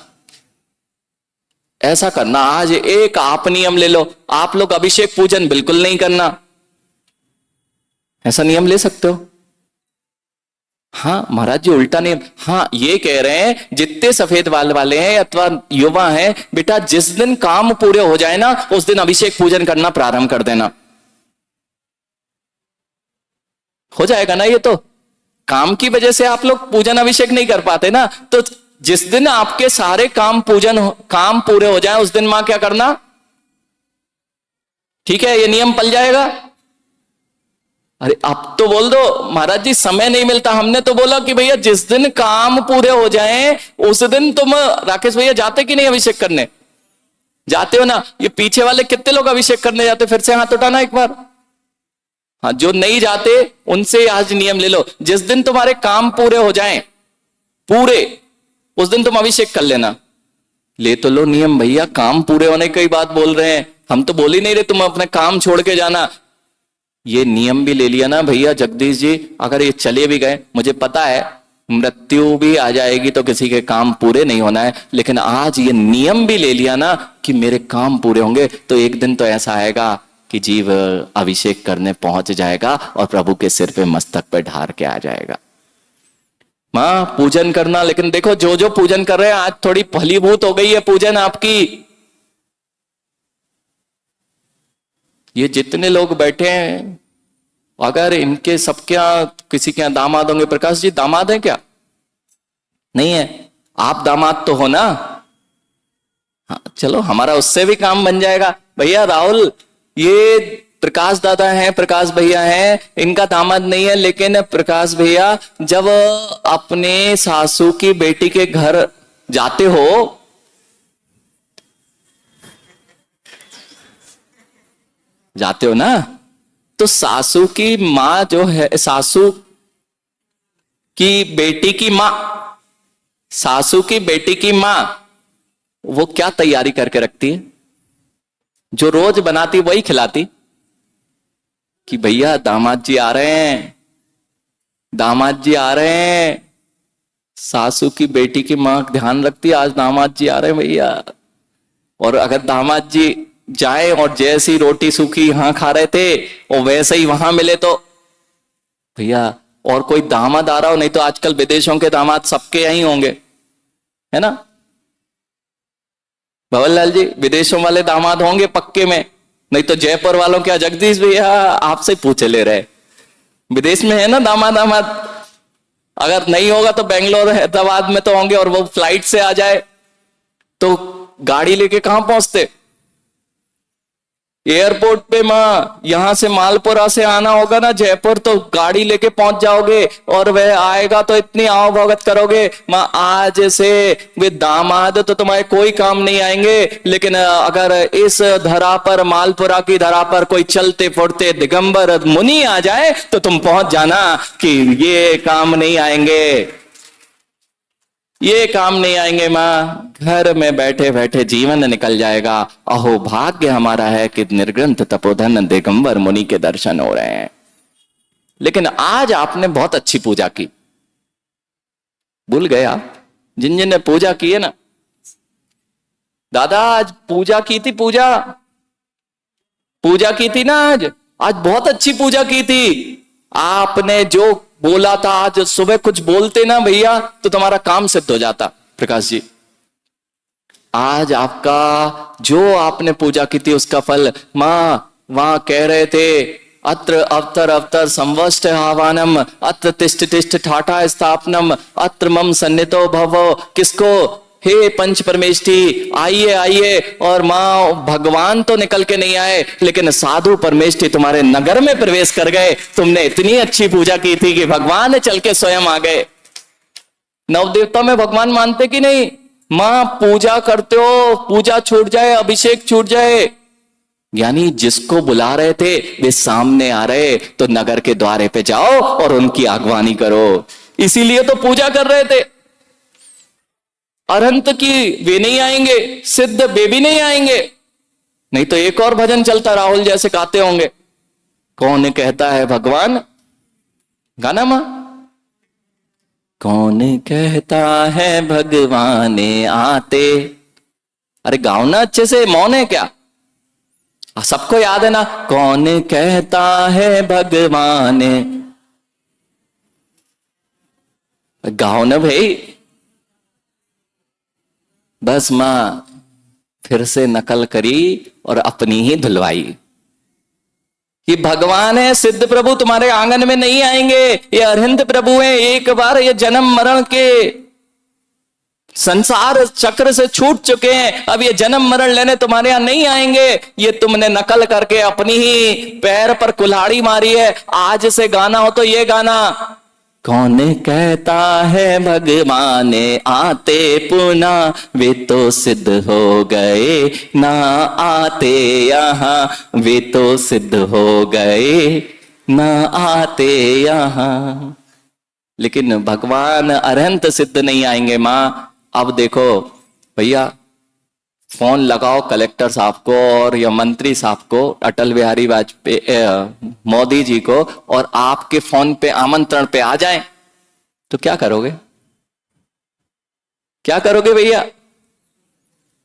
ऐसा करना, आज एक आप नियम ले लो, आप लोग अभिषेक पूजन बिल्कुल नहीं करना। ऐसा नियम ले सकते हो? हाँ महाराज जी उल्टा नियम। हाँ ये कह रहे हैं जितने सफेद बाल वाले हैं अथवा युवा हैं, बेटा जिस दिन काम पूरे हो जाए ना उस दिन अभिषेक पूजन करना प्रारंभ कर देना। हो जाएगा ना? ये तो काम की वजह से आप लोग पूजन अभिषेक नहीं कर पाते ना, तो जिस दिन आपके सारे काम काम पूरे हो जाए उस दिन मां क्या करना? ठीक है, ये नियम पल जाएगा। अरे अब तो बोल दो महाराज जी समय नहीं मिलता। हमने तो बोला कि भैया जिस दिन काम पूरे हो जाएं उस दिन तुम, राकेश भैया जाते कि नहीं अभिषेक करने? जाते हो ना? ये पीछे वाले कितने लोग अभिषेक करने जाते? फिर से हाथ उठाना एक बार। हाँ जो नहीं जाते उनसे आज नियम ले लो, जिस दिन तुम्हारे काम पूरे हो जाएं पूरे उस दिन तुम अभिषेक कर लेना। ले तो लो नियम भैया, काम पूरे होने की बात बोल रहे हैं, हम तो बोल ही नहीं रहे तुम अपने काम छोड़ के जाना। ये नियम भी ले लिया ना भैया जगदीश जी, अगर ये चले भी गए, मुझे पता है मृत्यु भी आ जाएगी तो किसी के काम पूरे नहीं होना है, लेकिन आज ये नियम भी ले लिया ना कि मेरे काम पूरे होंगे, तो एक दिन तो ऐसा आएगा कि जीव अभिषेक करने पहुंच जाएगा और प्रभु के सिर पे मस्तक पे ढार के आ जाएगा। मां पूजन करना, लेकिन देखो जो जो पूजन कर रहे हैं आज थोड़ी फलीभूत हो गई है पूजन आपकी। ये जितने लोग बैठे हैं अगर इनके सबके यहां किसी के यहां दामाद होंगे, प्रकाश जी दामाद है क्या? नहीं है? आप दामाद तो हो ना? हाँ चलो हमारा उससे भी काम बन जाएगा। भैया राहुल ये प्रकाश दादा हैं, प्रकाश भैया हैं, इनका दामाद नहीं है, लेकिन प्रकाश भैया जब अपने सासू की बेटी के घर जाते हो, जाते हो ना, तो सासू की माँ जो है, सासू की बेटी की माँ, सासू की बेटी की माँ, वो क्या तैयारी करके रखती है? जो रोज बनाती वही खिलाती कि भैया दामाद जी आ रहे हैं, दामाद जी आ रहे हैं। सासू की बेटी की माँ ध्यान रखती है, आज दामाद जी आ रहे हैं भैया। और अगर दामाद जी जाए और जैसी रोटी सूखी यहां खा रहे थे और वैसे ही वहां मिले तो भैया, और कोई दामाद आ रहा हो, नहीं तो आजकल विदेशों के दामाद सबके यहीं होंगे, है ना भवनलाल जी? विदेशों वाले दामाद होंगे पक्के में, नहीं तो जयपुर वालों क्या जगदीश भैया आपसे पूछे ले रहे, विदेश में है ना दामाद दामाद? अगर नहीं होगा तो बेंगलोर हैदराबाद में तो होंगे, और वो फ्लाइट से आ जाए तो गाड़ी लेके कहां पहुंचते? एयरपोर्ट पे माँ, यहां से मालपुरा से आना होगा ना जयपुर, तो गाड़ी लेके पहुंच जाओगे, और वह आएगा तो इतनी आओ भगत करोगे माँ। आज से वे दामाद तो तुम्हारे कोई काम नहीं आएंगे, लेकिन अगर इस धरा पर, मालपुरा की धरा पर कोई चलते फुरते दिगंबर मुनि आ जाए तो तुम पहुंच जाना कि ये काम नहीं आएंगे, ये काम नहीं आएंगे माँ। घर में बैठे बैठे जीवन निकल जाएगा। अहो भाग्य हमारा है कि निर्ग्रंथ तपोधन दिगंबर मुनि के दर्शन हो रहे हैं। लेकिन आज आपने बहुत अच्छी पूजा की, भूल गए आप? जिन जिन ने पूजा की है ना, दादा आज पूजा की थी, पूजा की थी ना, आज बहुत अच्छी पूजा की थी। आपने जो बोला था, आज सुबह कुछ बोलते ना भैया तो तुम्हारा काम सिद्ध हो जाता। प्रकाश जी, आज आपका जो आपने पूजा की थी उसका फल मां वहां कह रहे थे, अत्र अवतर अवतर संवष्ट आह्वानम, अत्र तिष्ठ तिष्ठ ठाठा स्थापनम, अत्र मम सन्नितो भवो। किसको? हे पंच परमेष्ठी, आइए आइए। और मां भगवान तो निकल के नहीं आए, लेकिन साधु परमेष्ठी तुम्हारे नगर में प्रवेश कर गए। तुमने इतनी अच्छी पूजा की थी कि भगवान चल के स्वयं आ गए। नवदेवता में भगवान मानते कि नहीं? मां पूजा करते हो, पूजा छूट जाए, अभिषेक छूट जाए, यानी जिसको बुला रहे थे वे सामने आ रहे, तो नगर के द्वारे पे जाओ और उनकी आगवानी करो। इसीलिए तो पूजा कर रहे थे। अरंत की वे नहीं आएंगे, सिद्ध वे भी नहीं आएंगे, नहीं तो एक और भजन चलता राहुल जैसे गाते होंगे, कौन कहता है भगवान, गाना मां, कौन कहता है भगवान आते। अरे गाओ ना अच्छे से, मौन है क्या? सबको याद है ना, कौन कहता है भगवान, गाओ ना भाई। बस मां फिर से नकल करी और अपनी ही धुलवाई कि भगवान है, सिद्ध प्रभु तुम्हारे आंगन में नहीं आएंगे, ये अरविंद प्रभु हैं, एक बार ये जन्म मरण के संसार चक्र से छूट चुके हैं, अब ये जन्म मरण लेने तुम्हारे यहां नहीं आएंगे। ये तुमने नकल करके अपनी ही पैर पर कुल्हाड़ी मारी है। आज से गाना हो तो ये गाना, कौन कहता है भगवान आते पुनः, वे तो सिद्ध हो गए ना आते यहां, वे तो सिद्ध हो गए ना आते यहां। लेकिन भगवान अरहंत सिद्ध नहीं आएंगे मां। अब देखो भैया, फोन लगाओ कलेक्टर साहब को और या मंत्री साहब को, अटल बिहारी वाजपेयी मोदी जी को, और आपके फोन पे आमंत्रण पे आ जाएं, तो क्या करोगे? क्या करोगे भैया?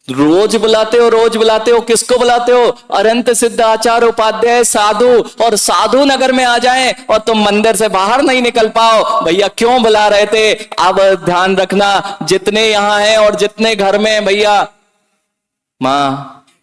रोज बुलाते हो, रोज बुलाते हो, किसको बुलाते हो? अरंत सिद्ध आचार्य उपाध्याय साधु, और साधु नगर में आ जाएं और तुम मंदिर से बाहर नहीं निकल पाओ। भैया क्यों बुला रहे थे? अब ध्यान रखना, जितने यहां हैं और जितने घर में भैया, मां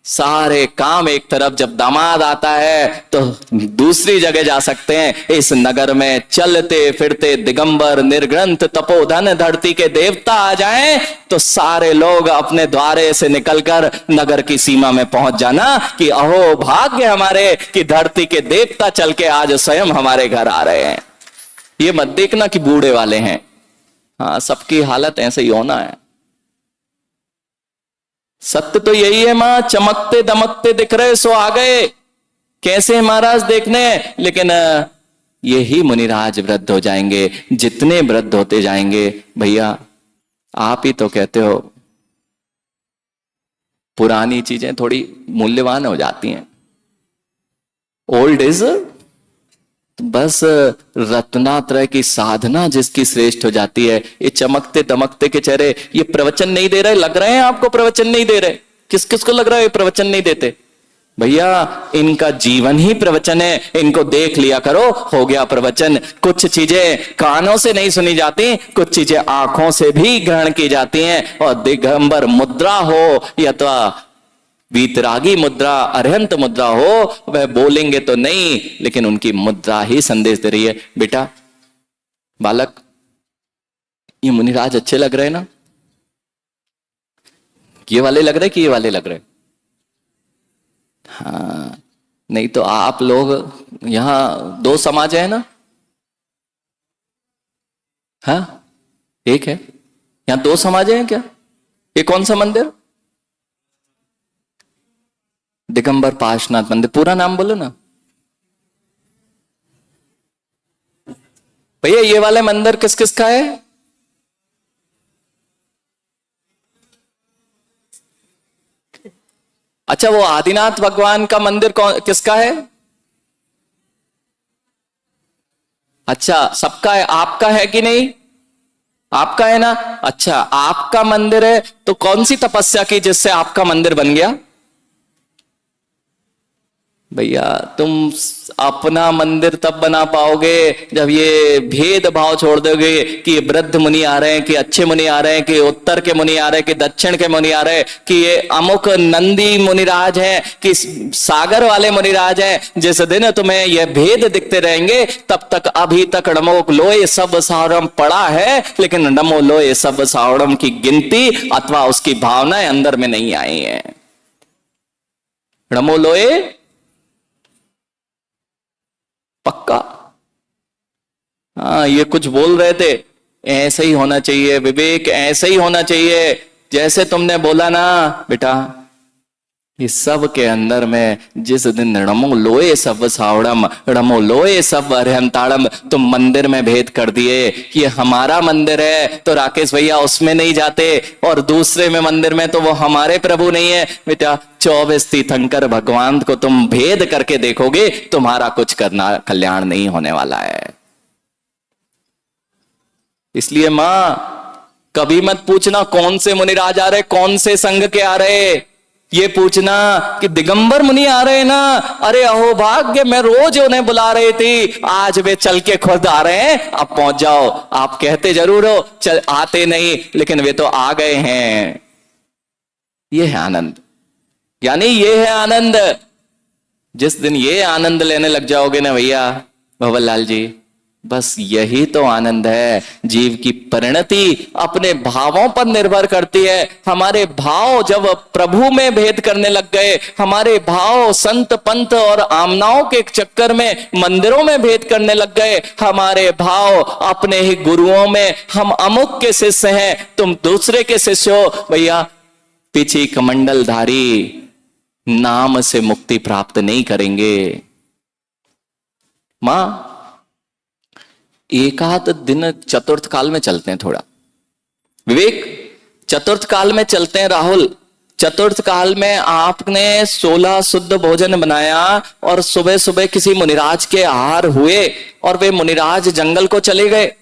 सारे काम एक तरफ, जब दामाद आता है तो दूसरी जगह जा सकते हैं। इस नगर में चलते फिरते दिगंबर निर्ग्रंथ तपोधन धरती के देवता आ जाएं तो सारे लोग अपने द्वारे से निकलकर नगर की सीमा में पहुंच जाना कि अहो भाग्य हमारे कि धरती के देवता चल के आज स्वयं हमारे घर आ रहे हैं। ये मत देखना कि बूढ़े वाले हैं, हाँ सबकी हालत ऐसे ही होना है। सत्य तो यही है मां, चमकते दमकते दिख रहे सो आ गए, कैसे महाराज देखने, लेकिन यही मुनिराज वृद्ध हो जाएंगे। जितने वृद्ध होते जाएंगे, भैया आप ही तो कहते हो पुरानी चीजें थोड़ी मूल्यवान हो जाती हैं। ओल्ड इज बस रत्नात्रय की साधना जिसकी श्रेष्ठ हो जाती है। ये चमकते दमकते के चेहरे, ये प्रवचन नहीं दे रहे, लग रहे हैं आपको प्रवचन नहीं दे रहे, किस किस को लग रहा है ये प्रवचन नहीं देते? भैया इनका जीवन ही प्रवचन है, इनको देख लिया करो, हो गया प्रवचन। कुछ चीजें कानों से नहीं सुनी जाती, कुछ चीजें आंखों से भी ग्रहण की जाती हैं। और दिगंबर मुद्रा हो या तो वीतरागी मुद्रा, अरहंत मुद्रा हो, वह बोलेंगे तो नहीं, लेकिन उनकी मुद्रा ही संदेश दे रही है। बेटा बालक, ये मुनिराज अच्छे लग रहे ना? ये वाले लग रहे कि ये वाले लग रहे? हाँ, नहीं तो आप लोग यहां दो समाज है ना? हाँ एक है, यहां दो समाज है क्या? ये कौन सा मंदिर? दिगंबर पार्श्वनाथ मंदिर। पूरा नाम बोलो ना भैया। ये वाले मंदिर किस किस का है? अच्छा, वो आदिनाथ भगवान का मंदिर कौन किसका है? अच्छा सबका है, आपका है कि नहीं? आपका है ना? अच्छा आपका मंदिर है तो कौन सी तपस्या की जिससे आपका मंदिर बन गया? भैया तुम अपना मंदिर तब बना पाओगे जब ये भेदभाव छोड़ दोगे कि वृद्ध मुनि आ रहे हैं, कि अच्छे मुनि आ रहे हैं, कि उत्तर के मुनि आ रहे हैं, कि दक्षिण के मुनि आ रहे हैं, कि ये अमुक नंदी मुनिराज हैं, कि सागर वाले मुनिराज हैं। जिस दिन तुम्हें ये भेद दिखते रहेंगे तब तक अभी तक नमो लोए सब सावरम पड़ा है, लेकिन नमो लोए सब सावरम की गिनती अथवा उसकी भावनाएं अंदर में नहीं आई है। नमो लोए पक्का। हाँ ये कुछ बोल रहे थे, ऐसे ही होना चाहिए विवेक, ऐसे ही होना चाहिए जैसे तुमने बोला ना बेटा। इस सब के अंदर में जिस दिन रमो लोए सब सावड़म, रमो लोए सब अरहंताड़म, तुम मंदिर में भेद कर दिए कि ये हमारा मंदिर है तो राकेश भैया उसमें नहीं जाते, और दूसरे में मंदिर में तो वो हमारे प्रभु नहीं है। बेटा 24 तीर्थंकर भगवान को तुम भेद करके देखोगे, तुम्हारा कुछ करना कल्याण नहीं होने वाला है। इसलिए मां कभी मत पूछना कौन से मुनिराज आ रहे, कौन से संघ के आ रहे, ये पूछना कि दिगंबर मुनि आ रहे हैं ना, अरे अहो भाग्य, मैं रोज उन्हें बुला रही थी, आज वे चल के खुद आ रहे हैं, अब पहुंच जाओ। आप कहते जरूर हो चल आते नहीं, लेकिन वे तो आ गए हैं। ये है आनंद, यानी ये है आनंद। जिस दिन ये आनंद लेने लग जाओगे ना भैया भवरलाल जी, बस यही तो आनंद है। जीव की परिणति अपने भावों पर निर्भर करती है। हमारे भाव जब प्रभु में भेद करने लग गए, हमारे भाव संत पंत और आमनाओं के चक्कर में मंदिरों में भेद करने लग गए, हमारे भाव अपने ही गुरुओं में, हम अमुक के शिष्य हैं तुम दूसरे के शिष्य हो, भैया पीछे कमंडलधारी नाम से मुक्ति प्राप्त नहीं करेंगे। मां एक आध दिन चतुर्थ काल में चलते हैं, थोड़ा विवेक चतुर्थ काल में चलते हैं। राहुल चतुर्थ काल में आपने 16 शुद्ध भोजन बनाया और सुबह सुबह किसी मुनिराज के आहार हुए और वे मुनिराज जंगल को चले गए,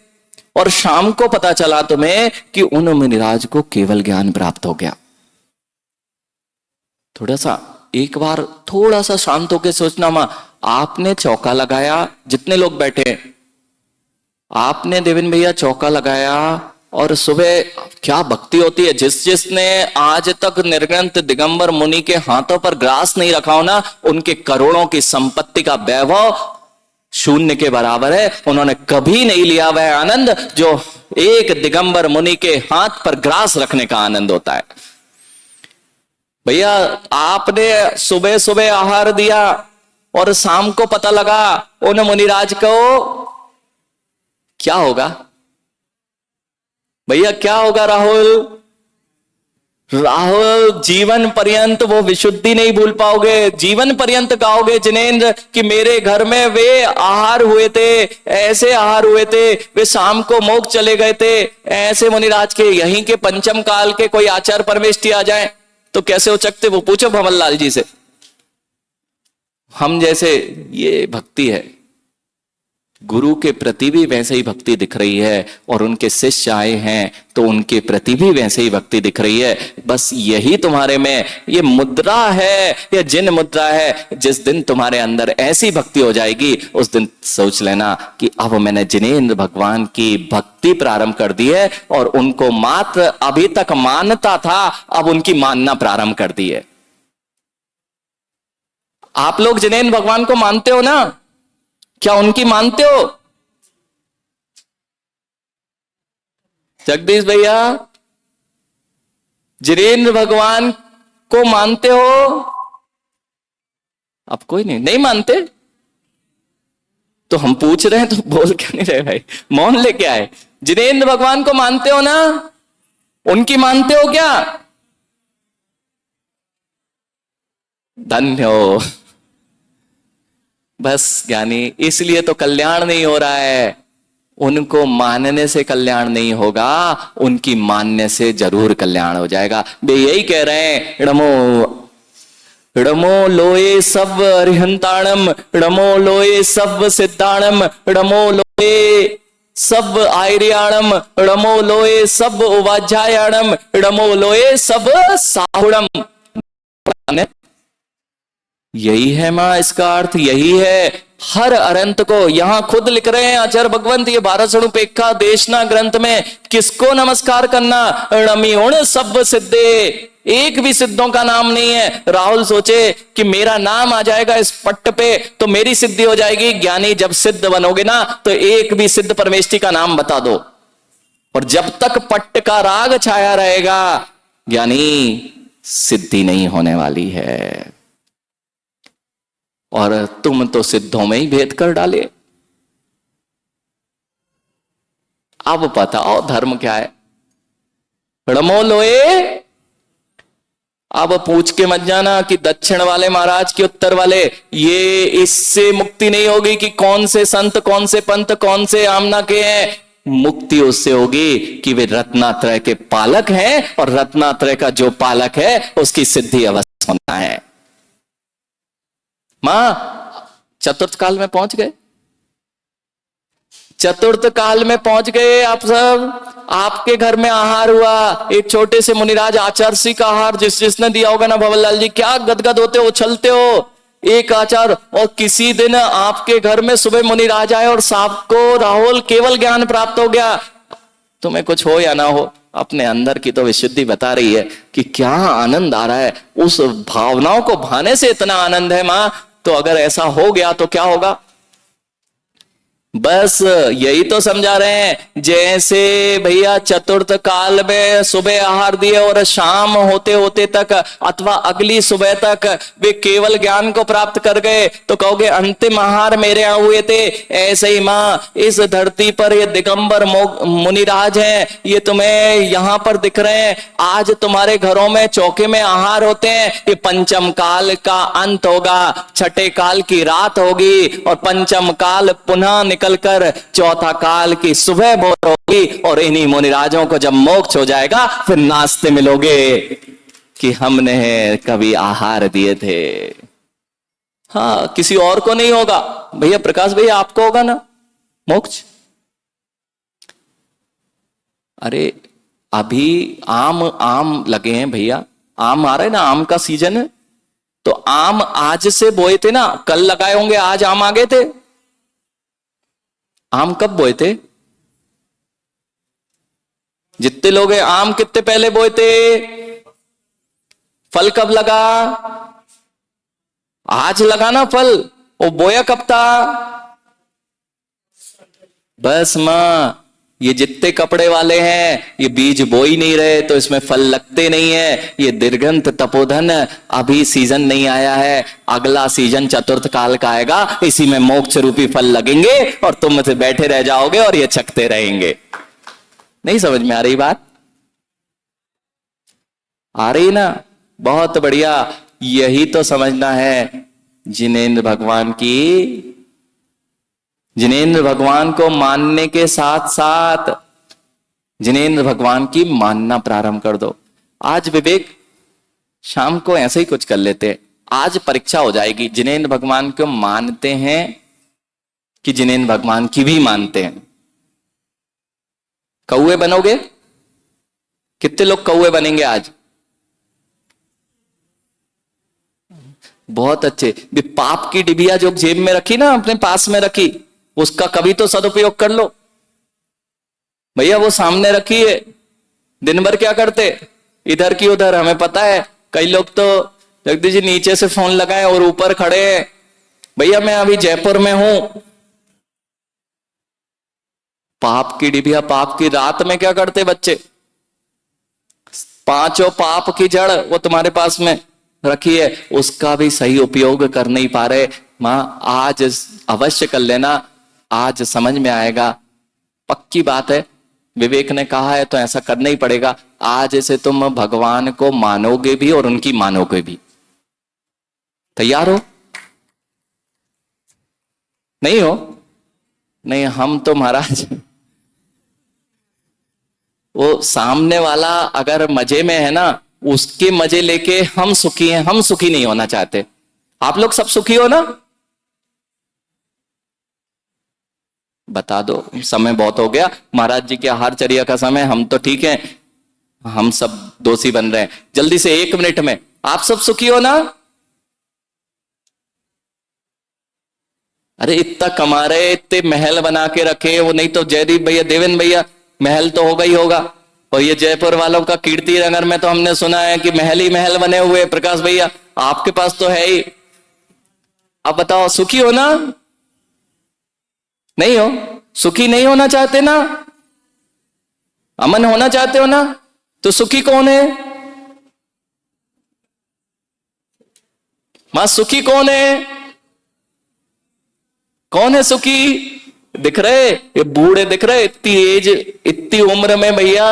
और शाम को पता चला तुम्हें कि उन मुनिराज को केवल ज्ञान प्राप्त हो गया। थोड़ा सा एक बार थोड़ा सा शांत होकर सोचना मां, आपने चौका लगाया, जितने लोग बैठे आपने देवेन भैया चौका लगाया और सुबह क्या भक्ति होती है। जिस जिसने आज तक निर्ग्रंथ दिगंबर मुनि के हाथों पर ग्रास नहीं रखा हो ना, उनके करोड़ों की संपत्ति का वैभव शून्य के बराबर है। उन्होंने कभी नहीं लिया वह आनंद जो एक दिगंबर मुनि के हाथ पर ग्रास रखने का आनंद होता है। भैया आपने सुबह सुबह आहार दिया और शाम को पता लगा उन मुनिराज को, क्या होगा भैया, क्या होगा राहुल? राहुल जीवन पर्यंत वो विशुद्धि नहीं भूल पाओगे। जीवन पर्यंत कहोगे जिनेंद्र कि मेरे घर में वे आहार हुए थे, ऐसे आहार हुए थे, वे शाम को मोक्ष चले गए थे। ऐसे मुनिराज के यहीं के पंचम काल के कोई आचार्य परमेष्ठी आ जाए तो कैसे हो सकते? वो पूछो भंवरलाल जी से। हम जैसे ये भक्ति है, गुरु के प्रति भी वैसे ही भक्ति दिख रही है और उनके शिष्य आए हैं तो उनके प्रति भी वैसे ही भक्ति दिख रही है। बस यही तुम्हारे में ये मुद्रा है, ये जिन मुद्रा है। जिस दिन तुम्हारे अंदर ऐसी भक्ति हो जाएगी उस दिन सोच लेना कि अब मैंने जिनेंद्र भगवान की भक्ति प्रारंभ कर दी है और उनको मात्र अभी तक मानता था, अब उनकी मानना प्रारंभ कर दी है। आप लोग जिनेंद्र भगवान को मानते हो ना? क्या उनकी मानते हो? जगदीश भैया जिनेंद्र भगवान को मानते हो? अब कोई नहीं मानते तो हम पूछ रहे हैं तो बोल क्यों नहीं रहे भाई? मौन लेके आए। जिनेंद्र भगवान को मानते हो ना? उनकी मानते हो क्या? धन्य हो। बस ज्ञानी, इसलिए तो कल्याण नहीं हो रहा है। उनको मानने से कल्याण नहीं होगा, उनकी मानने से जरूर कल्याण हो जाएगा। वे यही कह रहे हैं, णमो लोए सब अरिहंताणम, णमो लोए सब सिद्धाणम, णमो लोए सब आयर्याणम, णमो लोए सब उवाध्यायाणम, णमो लोए सब साहुणम। यही है मां, इसका अर्थ यही है। हर अरंत को यहां खुद लिख रहे हैं आचार्य भगवंत, ये 12 देशना ग्रंथ में, किसको नमस्कार करना? णमियोण सब सिद्धे, एक भी सिद्धों का नाम नहीं है। राहुल सोचे कि मेरा नाम आ जाएगा इस पट्ट पे तो मेरी सिद्धि हो जाएगी। ज्ञानी जब सिद्ध बनोगे ना तो एक भी सिद्ध परमेष्ठी का नाम बता दो, और जब तक पट्ट का राग छाया रहेगा ज्ञानी सिद्धि नहीं होने वाली है। और तुम तो सिद्धों में ही भेद कर डाले। अब बताओ धर्म क्या है? णमो लोए। अब पूछ के मत जाना कि दक्षिण वाले महाराज के उत्तर वाले, ये इससे मुक्ति नहीं होगी कि कौन से संत, कौन से पंथ, कौन से आमना के हैं। मुक्ति उससे होगी कि वे रत्नात्रय के पालक हैं, और रत्नात्रय का जो पालक है उसकी सिद्धि अवश्य होना है। मां चतुर्थ काल में पहुंच गए, चतुर्थ काल में पहुंच गए आप सब। आपके घर में आहार हुआ, एक छोटे से मुनिराज आचार्य का आहार जिसने दिया होगा ना भंवरलाल जी, क्या गदगद होते हो, उछलते हो एक आचार। और किसी दिन आपके घर में सुबह मुनिराज आए और सबको राहुल केवल ज्ञान प्राप्त हो गया। तुम्हें कुछ हो या ना हो, अपने अंदर की तो विशुद्धि बता रही है कि क्या आनंद आ रहा है। उस भावनाओं को भाने से इतना आनंद है मां, तो अगर ऐसा हो गया तो क्या होगा? बस यही तो समझा रहे हैं। जैसे भैया चतुर्थ काल में सुबह आहार दिए और शाम होते होते तक अथवा अगली सुबह तक वे केवल ज्ञान को प्राप्त कर गए तो कहोगे अंतिम आहार मेरे यहाँ हुए थे। ऐसे ही मां इस धरती पर ये दिगंबर मुनिराज हैं, ये तुम्हें यहाँ पर दिख रहे हैं। आज तुम्हारे घरों में चौके में आहार होते हैं। ये पंचम काल का अंत होगा, छठे काल की रात होगी और पंचम काल पुनः निकलकर चौथा काल की सुबह भोर होगी। और इन्हीं मुनिराजों को जब मोक्ष हो जाएगा फिर नाश्ते मिलोगे कि हमने कभी आहार दिए थे। हाँ, किसी और को नहीं होगा भैया, प्रकाश भैया आपको होगा ना मोक्ष। अरे अभी आम लगे हैं भैया, आम आ रहे ना, आम का सीजन है। तो आम आज से बोए थे ना, कल लगाए होंगे, आज आम आ गए थे। आम कब बोए थे? जितने लोग हैं, आम कितने पहले बोए थे? फल कब लगा? आज लगा ना फल, वो बोया कब था? बस मां, ये जितने कपड़े वाले हैं ये बीज बो ही नहीं रहे तो इसमें फल लगते नहीं है। ये दीर्घंत तपोधन अभी सीजन नहीं आया है, अगला सीजन चतुर्थ काल का आएगा, इसी में मोक्ष रूपी फल लगेंगे और तुम से बैठे रह जाओगे और ये चखते रहेंगे। नहीं समझ में आ रही बात? आ रही ना? बहुत बढ़िया। यही तो समझना है जिनेंद्र भगवान की। जिनेंद्र भगवान को मानने के साथ साथ जिनेंद्र भगवान की मानना प्रारंभ कर दो। आज विवेक शाम को ऐसे ही कुछ कर लेते हैं, आज परीक्षा हो जाएगी, जिनेंद्र भगवान को मानते हैं कि जिनेंद्र भगवान की भी मानते हैं। कौए बनोगे? कितने लोग कौए बनेंगे आज? बहुत अच्छे। पाप की डिबिया जो जेब में रखी ना, अपने पास में रखी, उसका कभी तो सदुपयोग कर लो भैया। वो सामने रखी है, दिन भर क्या करते, इधर की उधर। हमें पता है कई लोग तो जगदीश जी नीचे से फोन लगाए और ऊपर खड़े हैं। भैया मैं अभी जयपुर में हूं। पाप की डिबिया, पाप की रात में क्या करते बच्चे? पांचों पाप की जड़ वो तुम्हारे पास में रखी है, उसका भी सही उपयोग कर नहीं पा रहे। मां आज अवश्य कर लेना, आज समझ में आएगा। पक्की बात है, विवेक ने कहा है तो ऐसा करना ही पड़ेगा। आज से तुम भगवान को मानोगे भी और उनकी मानोगे भी। तैयार हो? नहीं हो? नहीं, हम तो महाराज वो सामने वाला अगर मजे में है ना, उसके मजे लेके हम सुखी हैं, हम सुखी नहीं होना चाहते। आप लोग सब सुखी हो ना? बता दो। समय बहुत हो गया, महाराज जी के आहारचर्या का समय। हम तो ठीक हैं, हम सब दोषी बन रहे हैं। जल्दी से 1 मिनट में आप सब सुखी हो ना? अरे इतना कमा रहे, इतने महल बना के रखे, वो नहीं तो जयदीप भैया, देवेंद्र भैया, महल तो होगा ही होगा। और ये जयपुर वालों का कीर्ति नगर में तो हमने सुना है कि महल ही महल बने हुए। प्रकाश भैया आपके पास तो है ही। अब बताओ, सुखी हो ना? नहीं हो? सुखी नहीं होना चाहते ना? अमन होना चाहते हो ना? तो सुखी कौन है? मां सुखी कौन है? कौन है सुखी? दिख रहे ये बूढ़े दिख रहे, इतनी एज, इतनी उम्र में भैया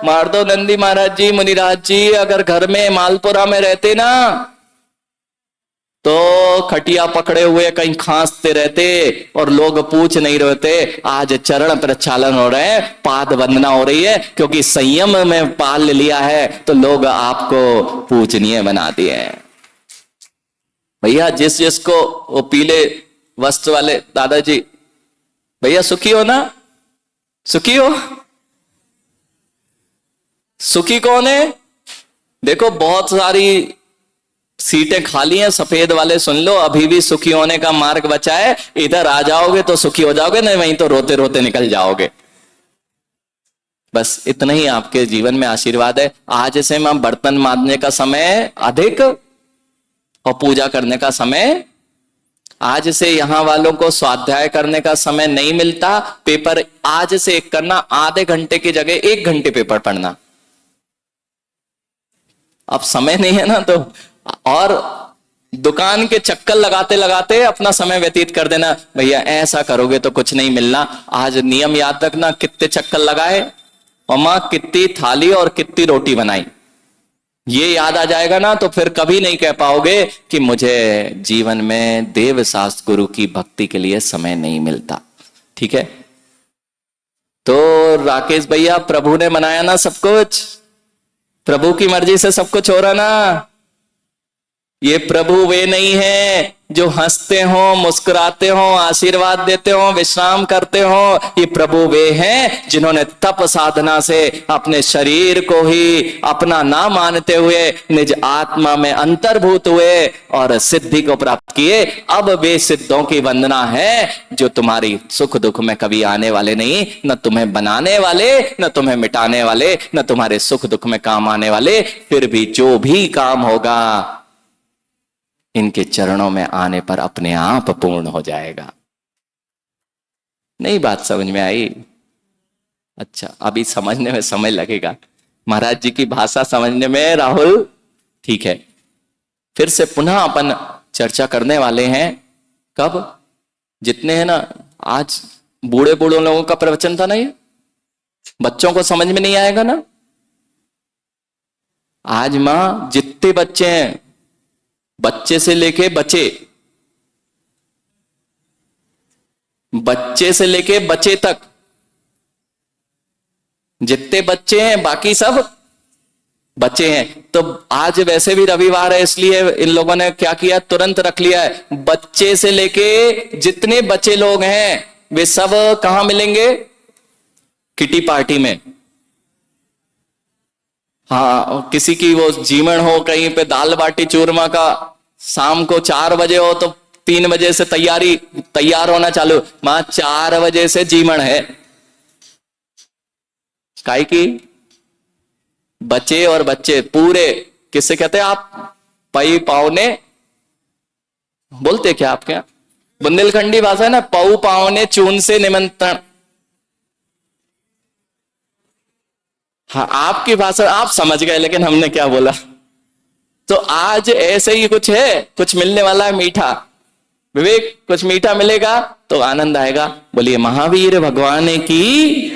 मार दो। नंदी महाराज जी, मुनिराज जी अगर घर में मालपुरा में रहते ना तो खटिया पकड़े हुए कहीं खांसते रहते और लोग पूछ नहीं रहते। आज चरण प्रक्षालन हो रहे हैं, पाद वंदना हो रही है, क्योंकि संयम में पाल लिया है तो लोग आपको पूजनीय बना दिए हैं। भैया जिस जिसको वो पीले वस्त्र वाले दादाजी, भैया सुखी हो ना? सुखी हो? सुखी कौन है? देखो बहुत सारी सीटें खाली हैं, सफेद वाले सुन लो, अभी भी सुखी होने का मार्ग बचा है। इधर आ जाओगे तो सुखी हो जाओगे, नहीं वहीं तो रोते रोते निकल जाओगे। बस इतना ही आपके जीवन में आशीर्वाद है। आज से मैं बर्तन मांजने का समय अधिक और पूजा करने का समय, आज से यहां वालों को स्वाध्याय करने का समय नहीं मिलता। पेपर आज से एक करना, आधे घंटे की जगह 1 घंटे पेपर पढ़ना। अब समय नहीं है ना, तो और दुकान के चक्कर लगाते लगाते अपना समय व्यतीत कर देना। भैया ऐसा करोगे तो कुछ नहीं मिलना। आज नियम याद रखना, कितने चक्कर लगाए और मां कितनी थाली और कितनी रोटी बनाई, ये याद आ जाएगा ना, तो फिर कभी नहीं कह पाओगे कि मुझे जीवन में देव शास्त्र गुरु की भक्ति के लिए समय नहीं मिलता। ठीक है? तो राकेश भैया, प्रभु ने बनाया ना सब कुछ, प्रभु की मर्जी से सब कुछ हो रहा ना। ये प्रभु वे नहीं है जो हंसते हो, मुस्कुराते हो, आशीर्वाद देते हो, विश्राम करते हो। ये प्रभु वे हैं जिन्होंने तप साधना से अपने शरीर को ही अपना ना मानते हुए निज आत्मा में अंतर्भूत हुए और सिद्धि को प्राप्त किए। अब वे सिद्धों की वंदना है जो तुम्हारी सुख दुख में कभी आने वाले नहीं, न तुम्हें बनाने वाले, न तुम्हें मिटाने वाले, न तुम्हारे सुख दुख में काम आने वाले। फिर भी जो भी काम होगा इनके चरणों में आने पर अपने आप पूर्ण हो जाएगा। नहीं बात समझ में आई? अच्छा, अभी समझने में समय लगेगा। महाराज जी की भाषा समझने में राहुल, ठीक है। फिर से पुनः अपन चर्चा करने वाले हैं। कब? जितने हैं ना, आज बूढ़े बूढ़े लोगों का प्रवचन था ना, ये बच्चों को समझ में नहीं आएगा ना। आज मां जितने बच्चे हैं, बच्चे से लेके बच्चे, बच्चे से लेके बच्चे तक, जितने बच्चे हैं बाकी सब बच्चे हैं। तो आज वैसे भी रविवार है, इसलिए इन लोगों ने क्या किया, तुरंत रख लिया है। बच्चे से लेके जितने बच्चे लोग हैं वे सब कहां मिलेंगे? किटी पार्टी में। हाँ, किसी की वो जीवन हो, कहीं पे दाल बाटी चूरमा का शाम को 4 बजे हो तो 3 बजे से तैयार होना चालू। मां 4 बजे से जीवन है। काहे की? बच्चे और बच्चे पूरे, किससे कहते हैं आप? पई पावने बोलते क्या आपके यहाँ? बुंदेलखंडी भाषा है ना, पऊ पावने चून से निमंत्रण। हाँ, आपकी भाषा आप समझ गए, लेकिन हमने क्या बोला। तो आज ऐसे ही कुछ है, कुछ मिलने वाला है मीठा। विवेक, कुछ मीठा मिलेगा तो आनंद आएगा। बोलिए महावीर भगवान की